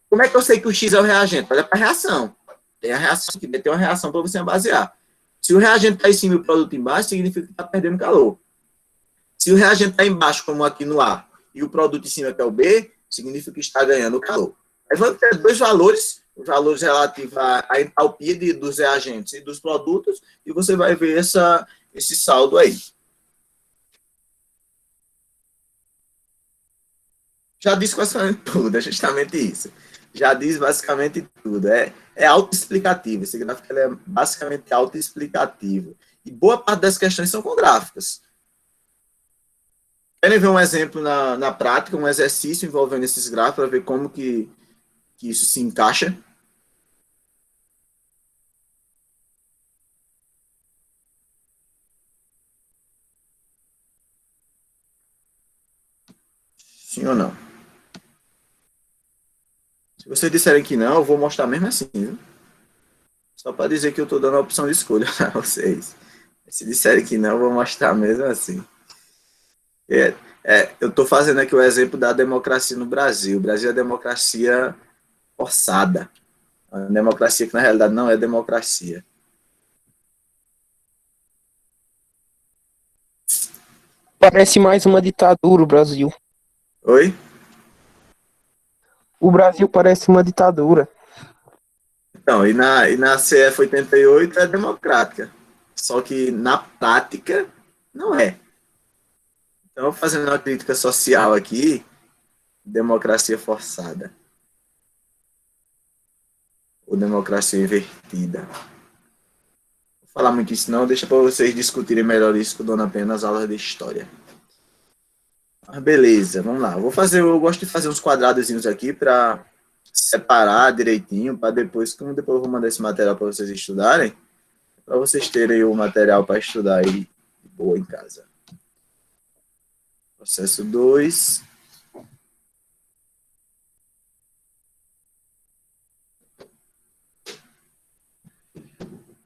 como é que eu sei que o X é o reagente? Olha para a reação. Tem a reação que tem uma reação para você basear. Se o reagente está em cima e o produto embaixo, significa que está perdendo calor. Se o reagente está embaixo, como aqui no A, e o produto em cima, que é o B, significa que está ganhando calor. Aí vamos ter dois valores, os valores relativos à entalpia dos reagentes e dos produtos, e você vai ver esse saldo aí. Já disse basicamente tudo, é justamente isso. Já diz basicamente tudo. É autoexplicativo. Esse gráfico é basicamente autoexplicativo. E boa parte das questões são com gráficos. Querem ver um exemplo na prática, um exercício envolvendo esses gráficos, para ver como que isso se encaixa? Sim ou não? Se vocês disserem que não, eu vou mostrar mesmo assim, viu? Só para dizer que eu estou dando a opção de escolha para vocês. Se disserem que não, eu vou mostrar mesmo assim. Eu estou fazendo aqui o exemplo da democracia no Brasil. O Brasil é democracia forçada. A democracia que, na realidade, não é democracia. parece mais uma ditadura, o Brasil. Oi? O Brasil parece uma ditadura. Então, e na CF 88 é democrática. Só que na prática não é. Então, fazendo uma crítica social aqui, democracia forçada. Ou democracia invertida. Vou falar muito isso não, deixa para vocês discutirem melhor isso com Dona Pena nas aulas de história. Mas beleza, vamos lá. Eu gosto de fazer uns quadradozinhos aqui para separar direitinho, para depois, como depois eu vou mandar esse material para vocês estudarem, para vocês terem o material para estudar aí de boa em casa. Processo 2.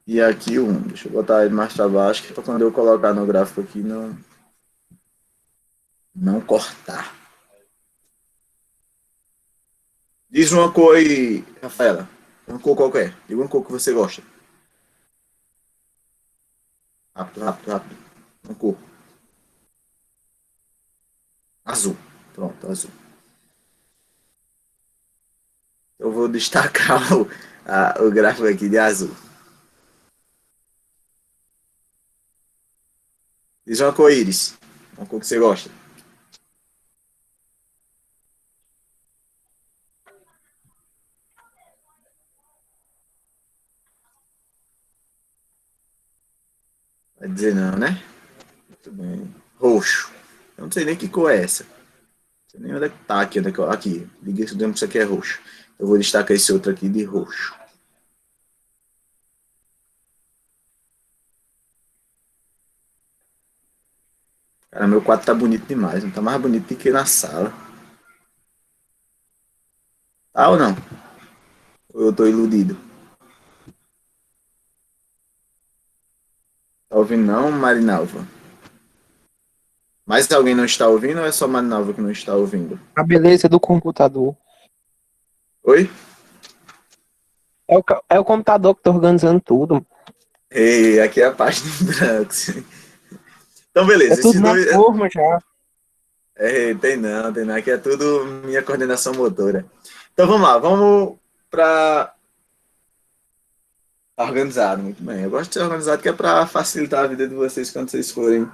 E aqui o 1. Deixa eu botar ele mais para baixo, para quando eu colocar no gráfico aqui não cortar. Diz uma cor aí, Rafaela. Uma cor qualquer. Diga uma cor que você gosta. Rápido, rápido, rápido. Uma cor. Azul. Pronto, azul. Eu vou destacar o gráfico aqui de azul. Diz uma cor íris. Uma cor que você gosta. Vai dizer não, né? Muito bem. Roxo. Eu não sei nem que cor é essa. Não sei nem onde é que tá aqui. Aqui. Liguei isso dentro, isso aqui é roxo. Eu vou destacar esse outro aqui de roxo. Cara, meu quadro tá bonito demais. Não tá mais bonito do que na sala. Tá ou não? Ou eu tô iludido? Tá ouvindo não, Marinalva? Mais alguém não está ouvindo ou é só Marinalva que não está ouvindo? A beleza do computador. Oi? É o computador que tá organizando tudo. Ei, aqui é a página em branco. Então, beleza. É tudo Esses na dois. forma já. Tem não, tem não. Aqui é tudo minha coordenação motora. Então, vamos lá. Vamos para organizado. Muito bem. Eu gosto de ser organizado, que é para facilitar a vida de vocês quando vocês forem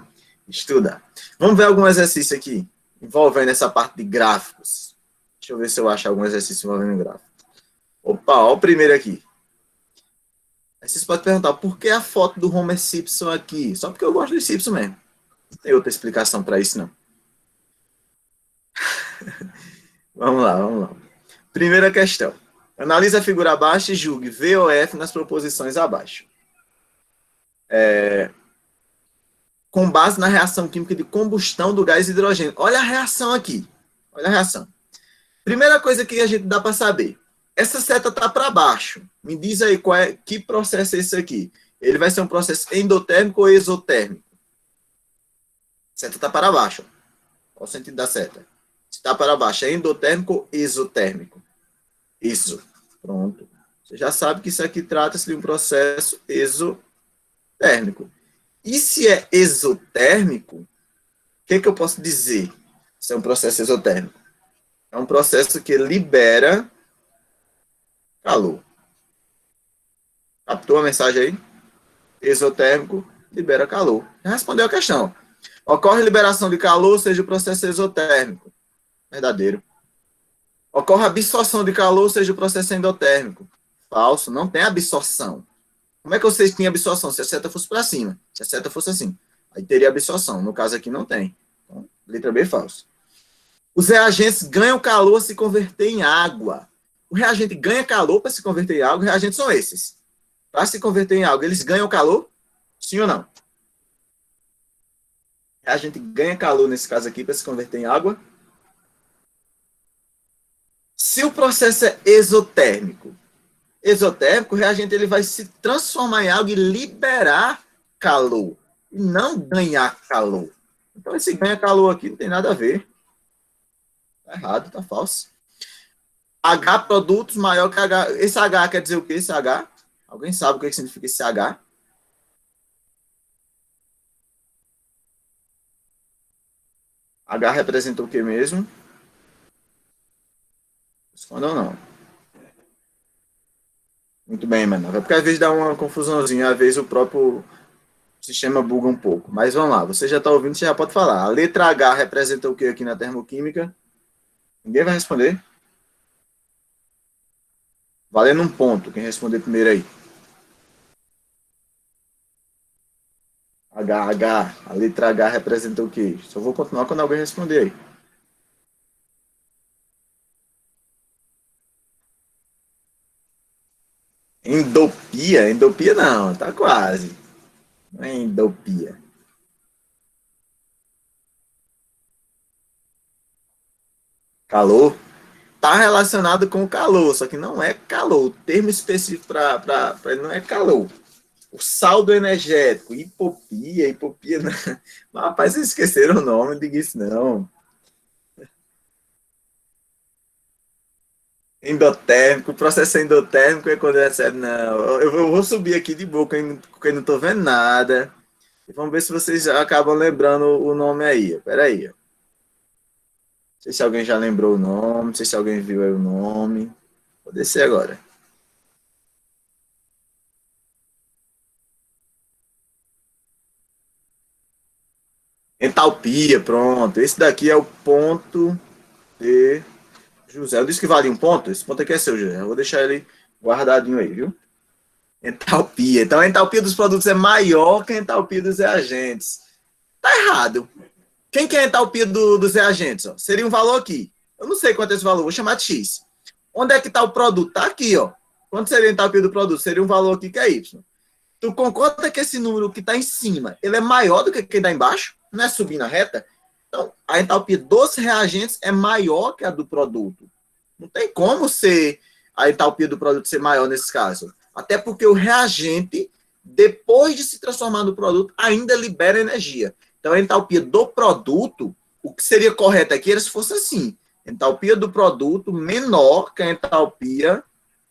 estudar. Vamos ver algum exercício aqui, envolvendo essa parte de gráficos. Deixa eu ver se eu acho algum exercício envolvendo gráficos. Opa, ó o primeiro aqui. Aí vocês podem perguntar, por que a foto do Homer Simpson aqui? Só porque eu gosto de Simpson mesmo. Não tem outra explicação para isso, não. Vamos lá, vamos lá. Primeira questão. Analise a figura abaixo e julgue V ou F nas proposições abaixo. Com base na reação química de combustão do gás hidrogênio. Olha a reação aqui. Olha a reação. Primeira coisa que a gente dá para saber. Essa seta está para baixo. Me diz aí que processo é esse aqui. Ele vai ser um processo endotérmico ou exotérmico? A seta está para baixo. Qual o sentido da seta? Se está para baixo, é endotérmico ou exotérmico? Isso. Pronto. Você já sabe que isso aqui trata-se de um processo exotérmico. E se é exotérmico, o que eu posso dizer? Se é um processo exotérmico. É um processo que libera calor. Captou a mensagem aí? Exotérmico libera calor. Respondeu a questão. Ocorre liberação de calor, seja o processo exotérmico. Verdadeiro. Ocorre absorção de calor, seja o processo endotérmico. Falso, não tem absorção. Como é que vocês tinham absorção? Se a seta fosse para cima. Se a seta fosse assim. Aí teria absorção. No caso aqui não tem. Então, letra B, falso. Os reagentes ganham calor a se converter em água. O reagente ganha calor para se converter em água. Os reagentes são esses. Para se converter em água, eles ganham calor? Sim ou não? O reagente ganha calor, nesse caso aqui, para se converter em água? Se o processo é exotérmico, o reagente ele vai se transformar em água e liberar calor. E não ganhar calor. Então, esse ganha calor aqui não tem nada a ver. Está errado, está falso. H produtos maior que H. Esse H quer dizer o que? Esse H? Alguém sabe o que significa esse H? H representa o que mesmo? Responda ou não? Muito bem, mano. É porque às vezes dá uma confusãozinha, às vezes o próprio sistema buga um pouco. Mas vamos lá, você já está ouvindo, você já pode falar. A letra H representa o que aqui na termoquímica? Ninguém vai responder? Valendo um ponto. Quem responder primeiro aí? H. A letra H representa o quê? Só vou continuar quando alguém responder aí. Endopia? Endopia não, tá quase. Não é endopia. Calor? Tá relacionado com o calor, só que não é calor. O termo específico para ele não é calor. O saldo energético, hipopia. Não. Mas, rapaz, vocês esqueceram o nome, não diga isso não. Endotérmico, o processo endotérmico é quando recebe, não. Eu vou subir aqui de boca, porque eu não estou vendo nada. E vamos ver se vocês acabam lembrando o nome aí. Espera aí. Não sei se alguém já lembrou o nome, não sei se alguém viu aí o nome. Vou descer agora. Entalpia, pronto. Esse daqui é o ponto de José. Eu disse que vale um ponto. Esse ponto aqui é seu, José. Eu vou deixar ele guardadinho aí, viu? Entalpia. Então, a entalpia dos produtos é maior que a entalpia dos reagentes. Tá errado. Quem que é a entalpia dos reagentes? Ó? Seria um valor aqui. Eu não sei quanto é esse valor, vou chamar de X. Onde é que está o produto? Tá aqui, ó. Quanto seria a entalpia do produto? Seria um valor aqui que é Y. Tu concorda que esse número que está em cima, ele é maior do que quem está embaixo? Não é subir na reta? Então, a entalpia dos reagentes é maior que a do produto. Não tem como ser a entalpia do produto ser maior nesse caso. Até porque o reagente, depois de se transformar no produto, ainda libera energia. Então, a entalpia do produto, o que seria correto aqui era se fosse assim. Entalpia do produto menor que a entalpia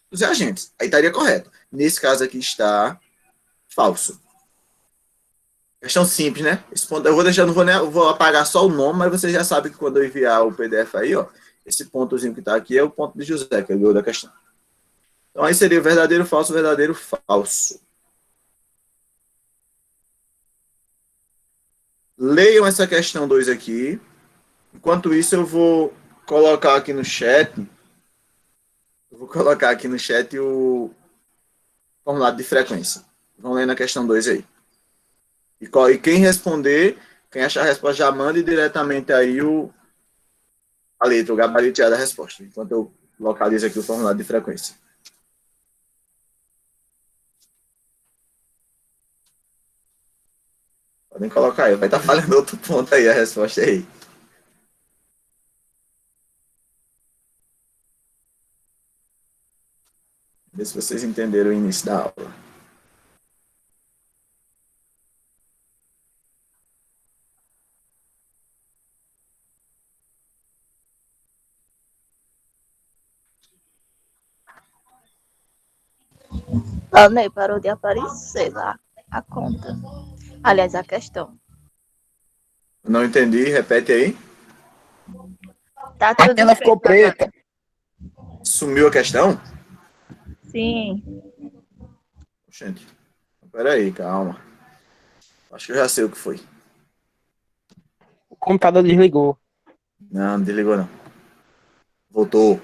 dos reagentes. Aí estaria correto. Nesse caso aqui está falso. Questão simples, né? Esse ponto, eu vou deixar, não vou, eu vou apagar só o nome, mas você já sabe que quando eu enviar o PDF aí, ó, esse pontozinho que está aqui é o ponto de José, que é o da questão. Então aí seria verdadeiro, falso, verdadeiro, falso. Leiam essa questão 2 aqui. Enquanto isso, eu vou colocar aqui no chat. Eu vou colocar aqui no chat o formulário de frequência. Vão ler na questão 2 aí. E quem responder, quem achar a resposta, já mande diretamente aí a letra, o gabarito da resposta. Enquanto eu localizo aqui o formulário de frequência. Podem colocar aí. Vai estar falando outro ponto aí, a resposta aí. Ver se vocês entenderam o início da aula. Ah, Ney, parou de aparecer lá a conta. Aliás, a questão. Não entendi, repete aí. Tá A tudo tela ficou preto agora. preta. Sumiu a questão? Sim. Gente, peraí, calma. Acho que eu já sei o que foi. O computador desligou. Não, não desligou não. Voltou.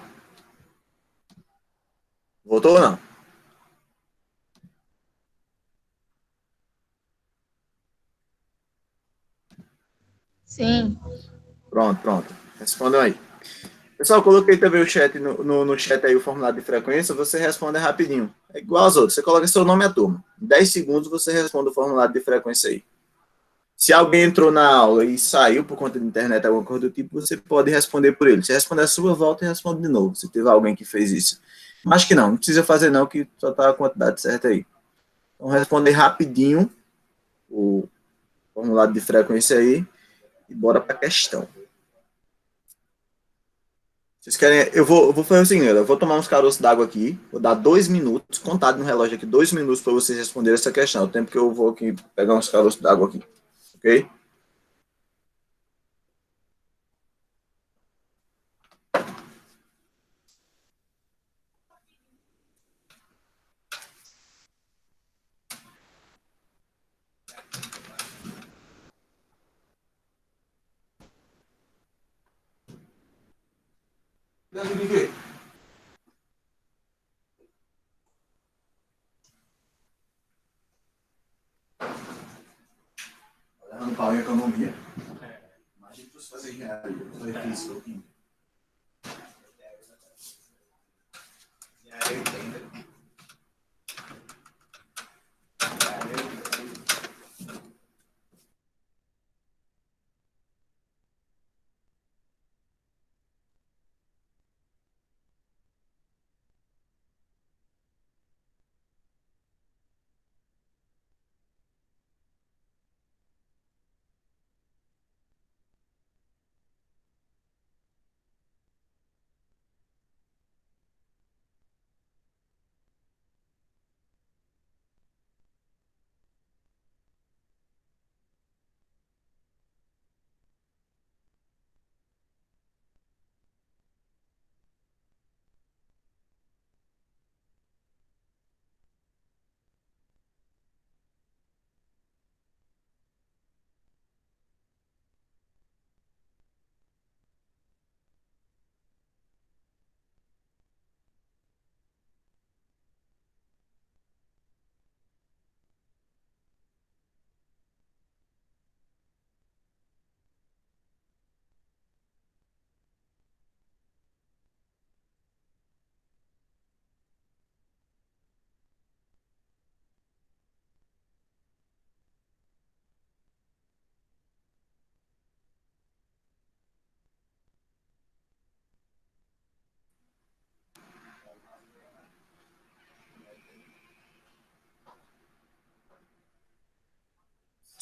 Voltou ou não? Sim. Pronto. Respondam aí. Pessoal, coloquei também o chat no chat aí o formulário de frequência, você responde rapidinho. É igual aos outros, você coloca seu nome e a turma. Em 10 segundos você responde o formulário de frequência aí. Se alguém entrou na aula e saiu por conta da internet, alguma coisa do tipo, você pode responder por ele. Se responder a sua, volta e responde de novo, se teve alguém que fez isso. Mas que não precisa fazer não, que só está a quantidade certa aí. Então, responder rapidinho o formulário de frequência aí e bora para a questão. Vocês querem? Eu vou fazer o seguinte, eu vou tomar uns caroços d'água aqui, vou dar 2 minutos, contado no relógio aqui, 2 minutos para vocês responderem essa questão, o tempo que eu vou aqui pegar uns caroços d'água aqui, ok? Olhando para a economia. Imagina que você fazer engenharia, fazer física ou química.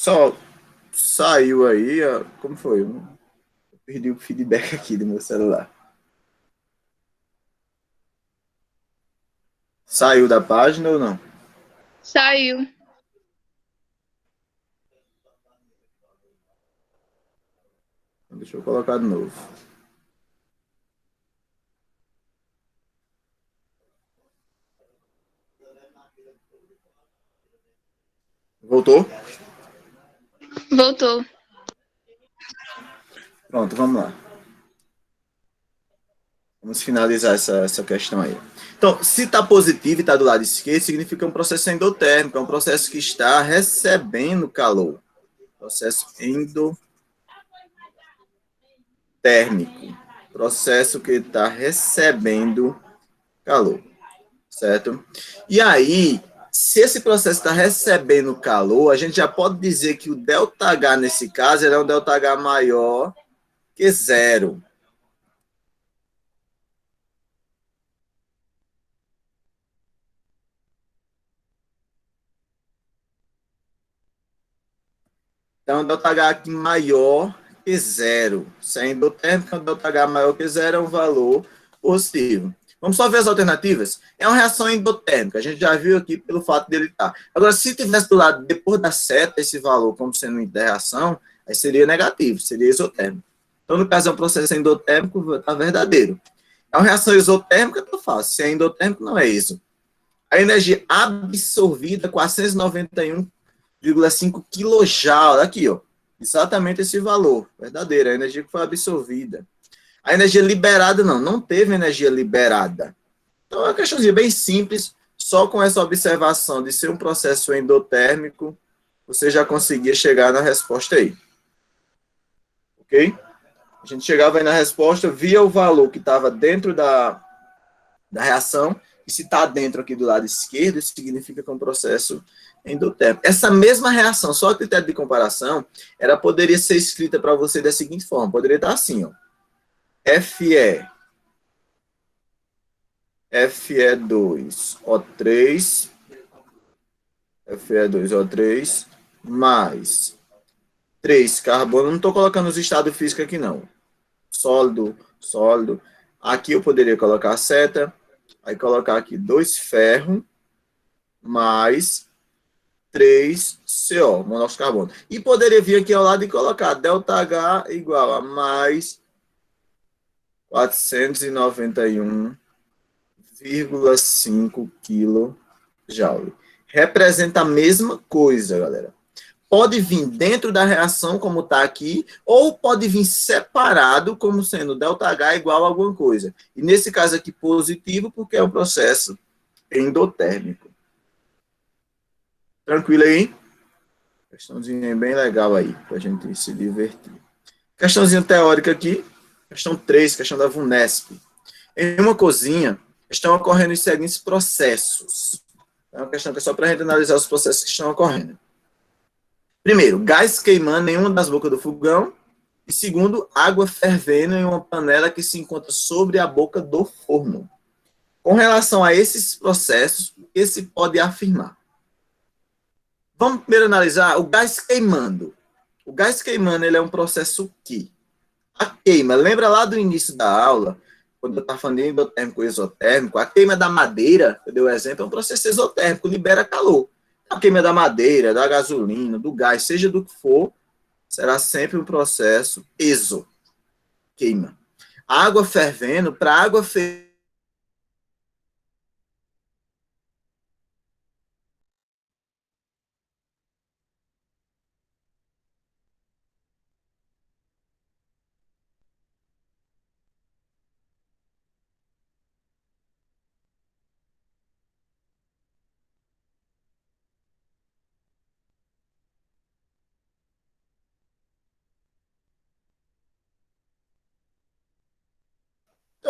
Só saiu aí, ó, como foi? Eu perdi o feedback aqui do meu celular. Saiu da página ou não? Saiu. Deixa eu colocar de novo. Voltou? Voltou. Pronto, vamos lá. Vamos finalizar essa questão aí. Então, se está positivo e está do lado esquerdo, significa um processo endotérmico, é um processo que está recebendo calor. Processo endotérmico. Processo que está recebendo calor. Certo? E aí, se esse processo está recebendo calor, a gente já pode dizer que o ΔH, nesse caso, é um ΔH maior que zero. Então, ΔH aqui maior que zero. Se é endotérmico, ΔH maior que zero é um valor positivo. Vamos só ver as alternativas? É uma reação endotérmica, a gente já viu aqui pelo fato dele estar. Agora, se tivesse do lado, depois da seta, esse valor como sendo uma interreação, aí seria negativo, seria exotérmico. Então, no caso, é um processo endotérmico, está verdadeiro. É uma reação exotérmica, está fácil. Se é endotérmico, não é isso. A energia absorvida, 491,5 kJ. Aqui, ó. Exatamente esse valor. Verdadeiro, a energia que foi absorvida. A energia liberada, não teve energia liberada. Então, é uma questãozinha bem simples, só com essa observação de ser um processo endotérmico, você já conseguia chegar na resposta aí. Ok? A gente chegava aí na resposta, via o valor que estava dentro da reação, e se está dentro aqui do lado esquerdo, isso significa que é um processo endotérmico. Essa mesma reação, só a critério de comparação, ela poderia ser escrita para você da seguinte forma, poderia estar assim, ó. Fe2O3 Fe2O3 mais 3 carbono, não estou colocando os estados físicos aqui não, sólido, aqui eu poderia colocar seta, aí colocar aqui 2 ferro mais 3 CO, monóxido de carbono, e poderia vir aqui ao lado e colocar ΔH igual a mais 491,5 kJ. Representa a mesma coisa, galera. pode vir dentro da reação, como está aqui, ou pode vir separado, como sendo ΔH igual a alguma coisa. E nesse caso aqui, positivo, porque é um processo endotérmico. Tranquilo aí? Questãozinha bem legal aí, para a gente se divertir. Questãozinha teórica aqui, questão 3, questão da VUNESP. Em uma cozinha, estão ocorrendo os seguintes processos. É uma questão que é só para a gente analisar os processos que estão ocorrendo. Primeiro, gás queimando em uma das bocas do fogão. E segundo, água fervendo em uma panela que se encontra sobre a boca do forno. Com relação a esses processos, o que se pode afirmar? Vamos primeiro analisar o gás queimando. O gás queimando ele é um processo que a queima, lembra lá do início da aula, quando eu estava falando de endotérmico e exotérmico, a queima da madeira, eu dei o exemplo, é um processo exotérmico, libera calor. A queima da madeira, da gasolina, do gás, seja do que for, será sempre um processo exo, queima. A água fervendo, para a água ferver,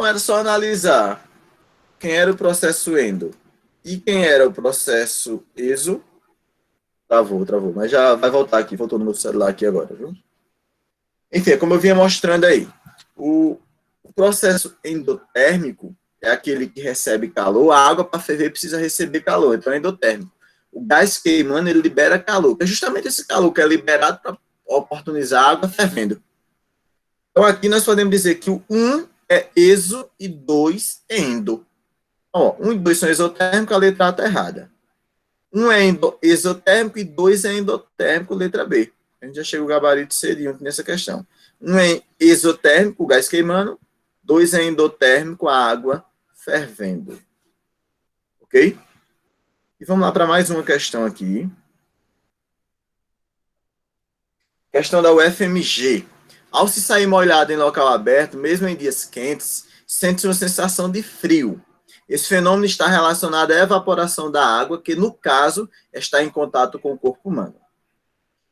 então era só analisar quem era o processo endo e quem era o processo exo. Travou, mas já vai voltar aqui, voltou no meu celular aqui agora, viu? Enfim, como eu vinha mostrando aí, o processo endotérmico é aquele que recebe calor, a água para ferver precisa receber calor, então é endotérmico. O gás queimando, ele libera calor, é justamente esse calor que é liberado para oportunizar a água fervendo. Então aqui nós podemos dizer que o 1 é exo e 2 é endo. Ó, 1 e 2 são exotérmicos, a letra A está errada. 1 é exotérmico e 2 é endotérmico, letra B. A gente já chega o gabarito seria nessa questão. 1 é exotérmico, o gás queimando. 2 é endotérmico, a água fervendo. Ok? E vamos lá para mais uma questão aqui. Questão da UFMG. Ao se sair molhado em local aberto, mesmo em dias quentes, sente-se uma sensação de frio. Esse fenômeno está relacionado à evaporação da água, que, no caso, está em contato com o corpo humano.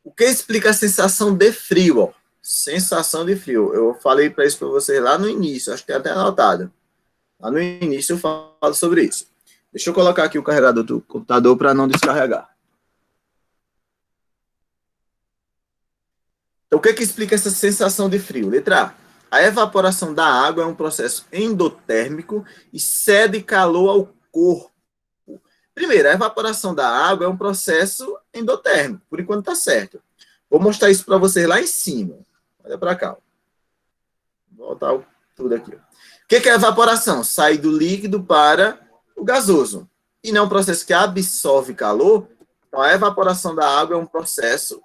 O que explica a sensação de frio? Ó? Sensação de frio. Eu falei para isso para vocês lá no início, acho que tem até anotado. Lá no início eu falo sobre isso. Deixa eu colocar aqui o carregador do computador para não descarregar. Então, o que explica essa sensação de frio? Letra A. A evaporação da água é um processo endotérmico e cede calor ao corpo. Primeiro, a evaporação da água é um processo endotérmico. Por enquanto está certo. Vou mostrar isso para vocês lá em cima. Olha para cá. Vou voltar tudo aqui. O que é a evaporação? Sai do líquido para o gasoso. E não é um processo que absorve calor. Então, a evaporação da água é um processo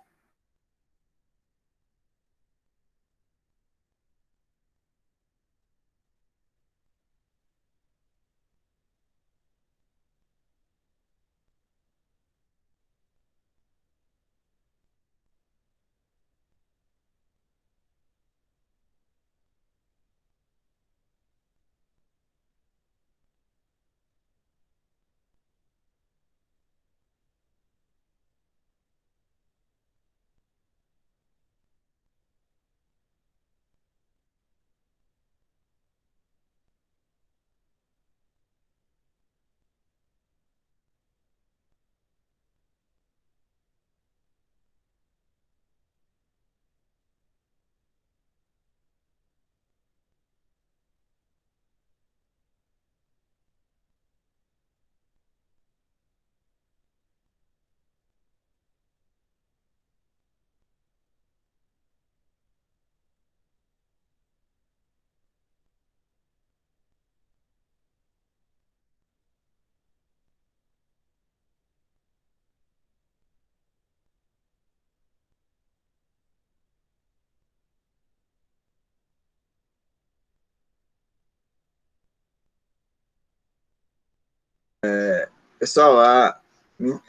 pessoal, minha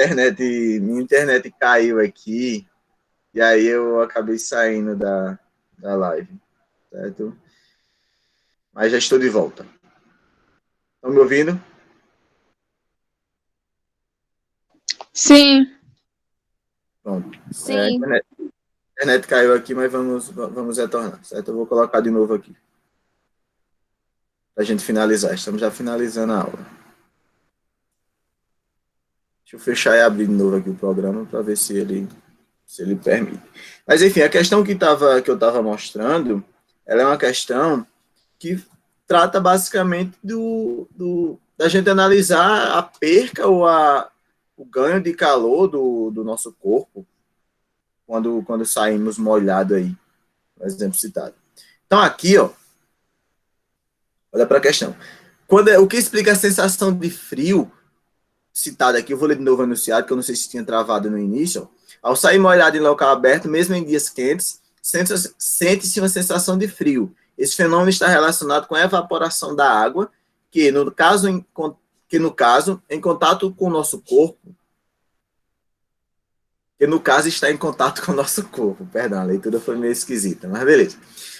internet caiu aqui. E aí eu acabei saindo da live, certo? Mas já estou de volta. Estão me ouvindo? Sim, Pronto. A sim. internet caiu aqui, mas vamos retornar, certo? Eu vou colocar de novo aqui, para a gente finalizar. Estamos já finalizando a aula. Deixa eu fechar e abrir de novo aqui o programa para ver se ele permite. Mas, enfim, a questão que eu estava mostrando, ela é uma questão que trata basicamente da gente analisar a perca ou o ganho de calor do nosso corpo quando saímos molhado aí, por exemplo citado. Então, aqui, ó, olha para a questão. O que explica a sensação de frio citada aqui, eu vou ler de novo o enunciado, que eu não sei se tinha travado no início. Ao sair molhado em local aberto, mesmo em dias quentes, sente-se uma sensação de frio. Esse fenômeno está relacionado com a evaporação da água, que no caso, em contato com o nosso corpo, está em contato com o nosso corpo. Perdão, a leitura foi meio esquisita, mas beleza.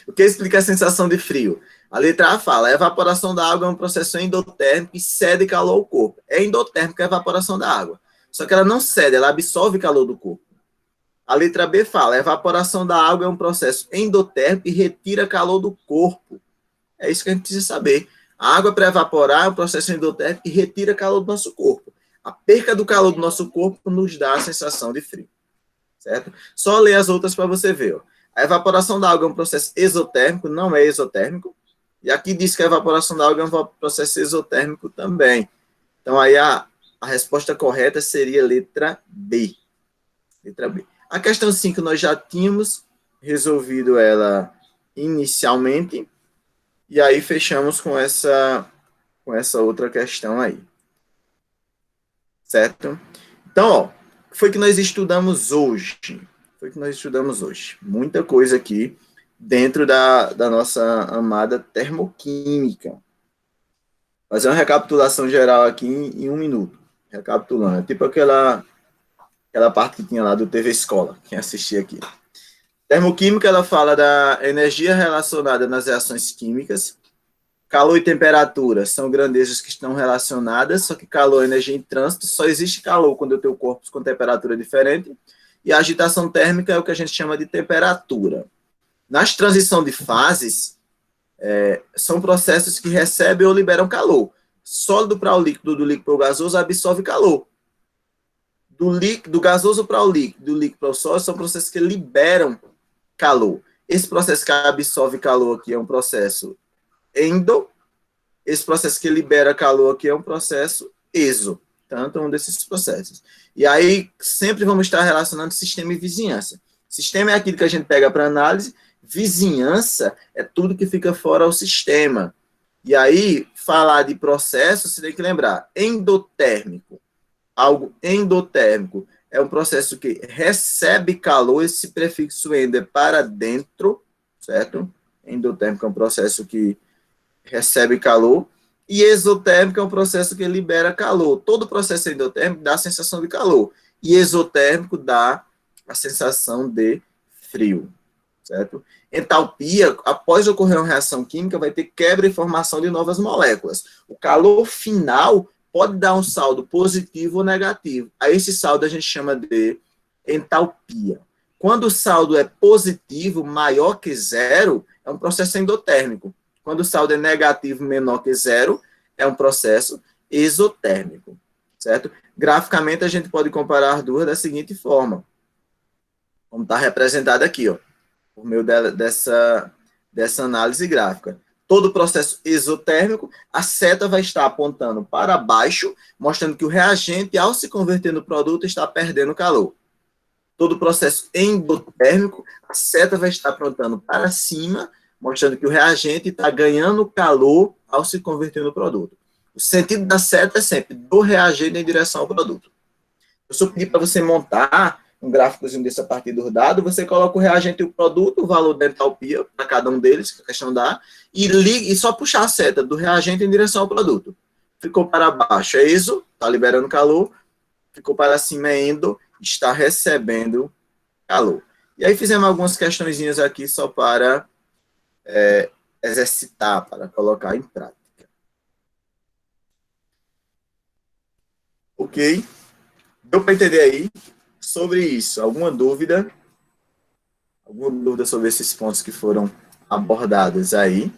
O que explica a sensação de frio? A letra A fala, a evaporação da água é um processo endotérmico que cede calor ao corpo. É endotérmica a evaporação da água. Só que ela não cede, ela absorve calor do corpo. A letra B fala, a evaporação da água é um processo endotérmico e retira calor do corpo. É isso que a gente precisa saber. A água para evaporar é um processo endotérmico e retira calor do nosso corpo. A perca do calor do nosso corpo nos dá a sensação de frio. Certo? Só ler as outras para você ver. Ó. A evaporação da água é um processo exotérmico, não é exotérmico. E aqui diz que a evaporação da água é um processo exotérmico também. Então, aí a resposta correta seria letra B. Letra B. A questão 5 nós já tínhamos resolvido ela inicialmente. E aí fechamos com essa outra questão aí. Certo? Então, ó, o que foi que nós estudamos hoje? Muita coisa aqui dentro da nossa amada termoquímica. Fazer uma recapitulação geral aqui em 1 minuto. Recapitulando. É tipo aquela parte que tinha lá do TV Escola, quem assistia aqui. Termoquímica, ela fala da energia relacionada nas reações químicas. Calor e temperatura são grandezas que estão relacionadas, só que calor é energia em trânsito, só existe calor quando eu tenho corpos com temperatura diferente, e a agitação térmica é o que a gente chama de temperatura. Nas transições de fases, são processos que recebem ou liberam calor. Sólido para o líquido, do líquido para o gasoso, absorve calor. Do gasoso para o líquido, do líquido para o sólido, são processos que liberam calor. Esse processo que absorve calor aqui é um processo endo, esse processo que libera calor aqui é um processo exo, tanto um desses processos. E aí, sempre vamos estar relacionando sistema e vizinhança. Sistema é aquilo que a gente pega para análise, vizinhança é tudo que fica fora do sistema. E aí, falar de processo, você tem que lembrar, endotérmico. Algo endotérmico é um processo que recebe calor, esse prefixo endo é para dentro, certo? Endotérmico é um processo que recebe calor, e exotérmico é um processo que libera calor. Todo processo endotérmico dá a sensação de calor, e exotérmico dá a sensação de frio, certo? Entalpia, após ocorrer uma reação química, vai ter quebra e formação de novas moléculas. O calor final pode dar um saldo positivo ou negativo. A esse saldo a gente chama de entalpia. Quando o saldo é positivo, maior que zero, é um processo endotérmico. Quando o saldo é negativo menor que zero, é um processo exotérmico, certo? Graficamente, a gente pode comparar as duas da seguinte forma, como está representado aqui, ó, por meio dessa análise gráfica. Todo processo exotérmico, a seta vai estar apontando para baixo, mostrando que o reagente, ao se converter no produto, está perdendo calor. Todo processo endotérmico, a seta vai estar apontando para cima, mostrando que o reagente está ganhando calor ao se converter no produto. O sentido da seta é sempre do reagente em direção ao produto. Eu só pedi para você montar um gráficozinho desse a partir dos dados, você coloca o reagente e o produto, o valor da entalpia para cada um deles, que a questão dá, e só puxar a seta do reagente em direção ao produto. Ficou para baixo, é exo, está liberando calor, ficou para cima, é endo, está recebendo calor. E aí fizemos algumas questõezinhas aqui só para exercitar, para colocar em prática. Ok? Deu para entender aí sobre isso? Alguma dúvida? Alguma dúvida sobre esses pontos que foram abordados aí?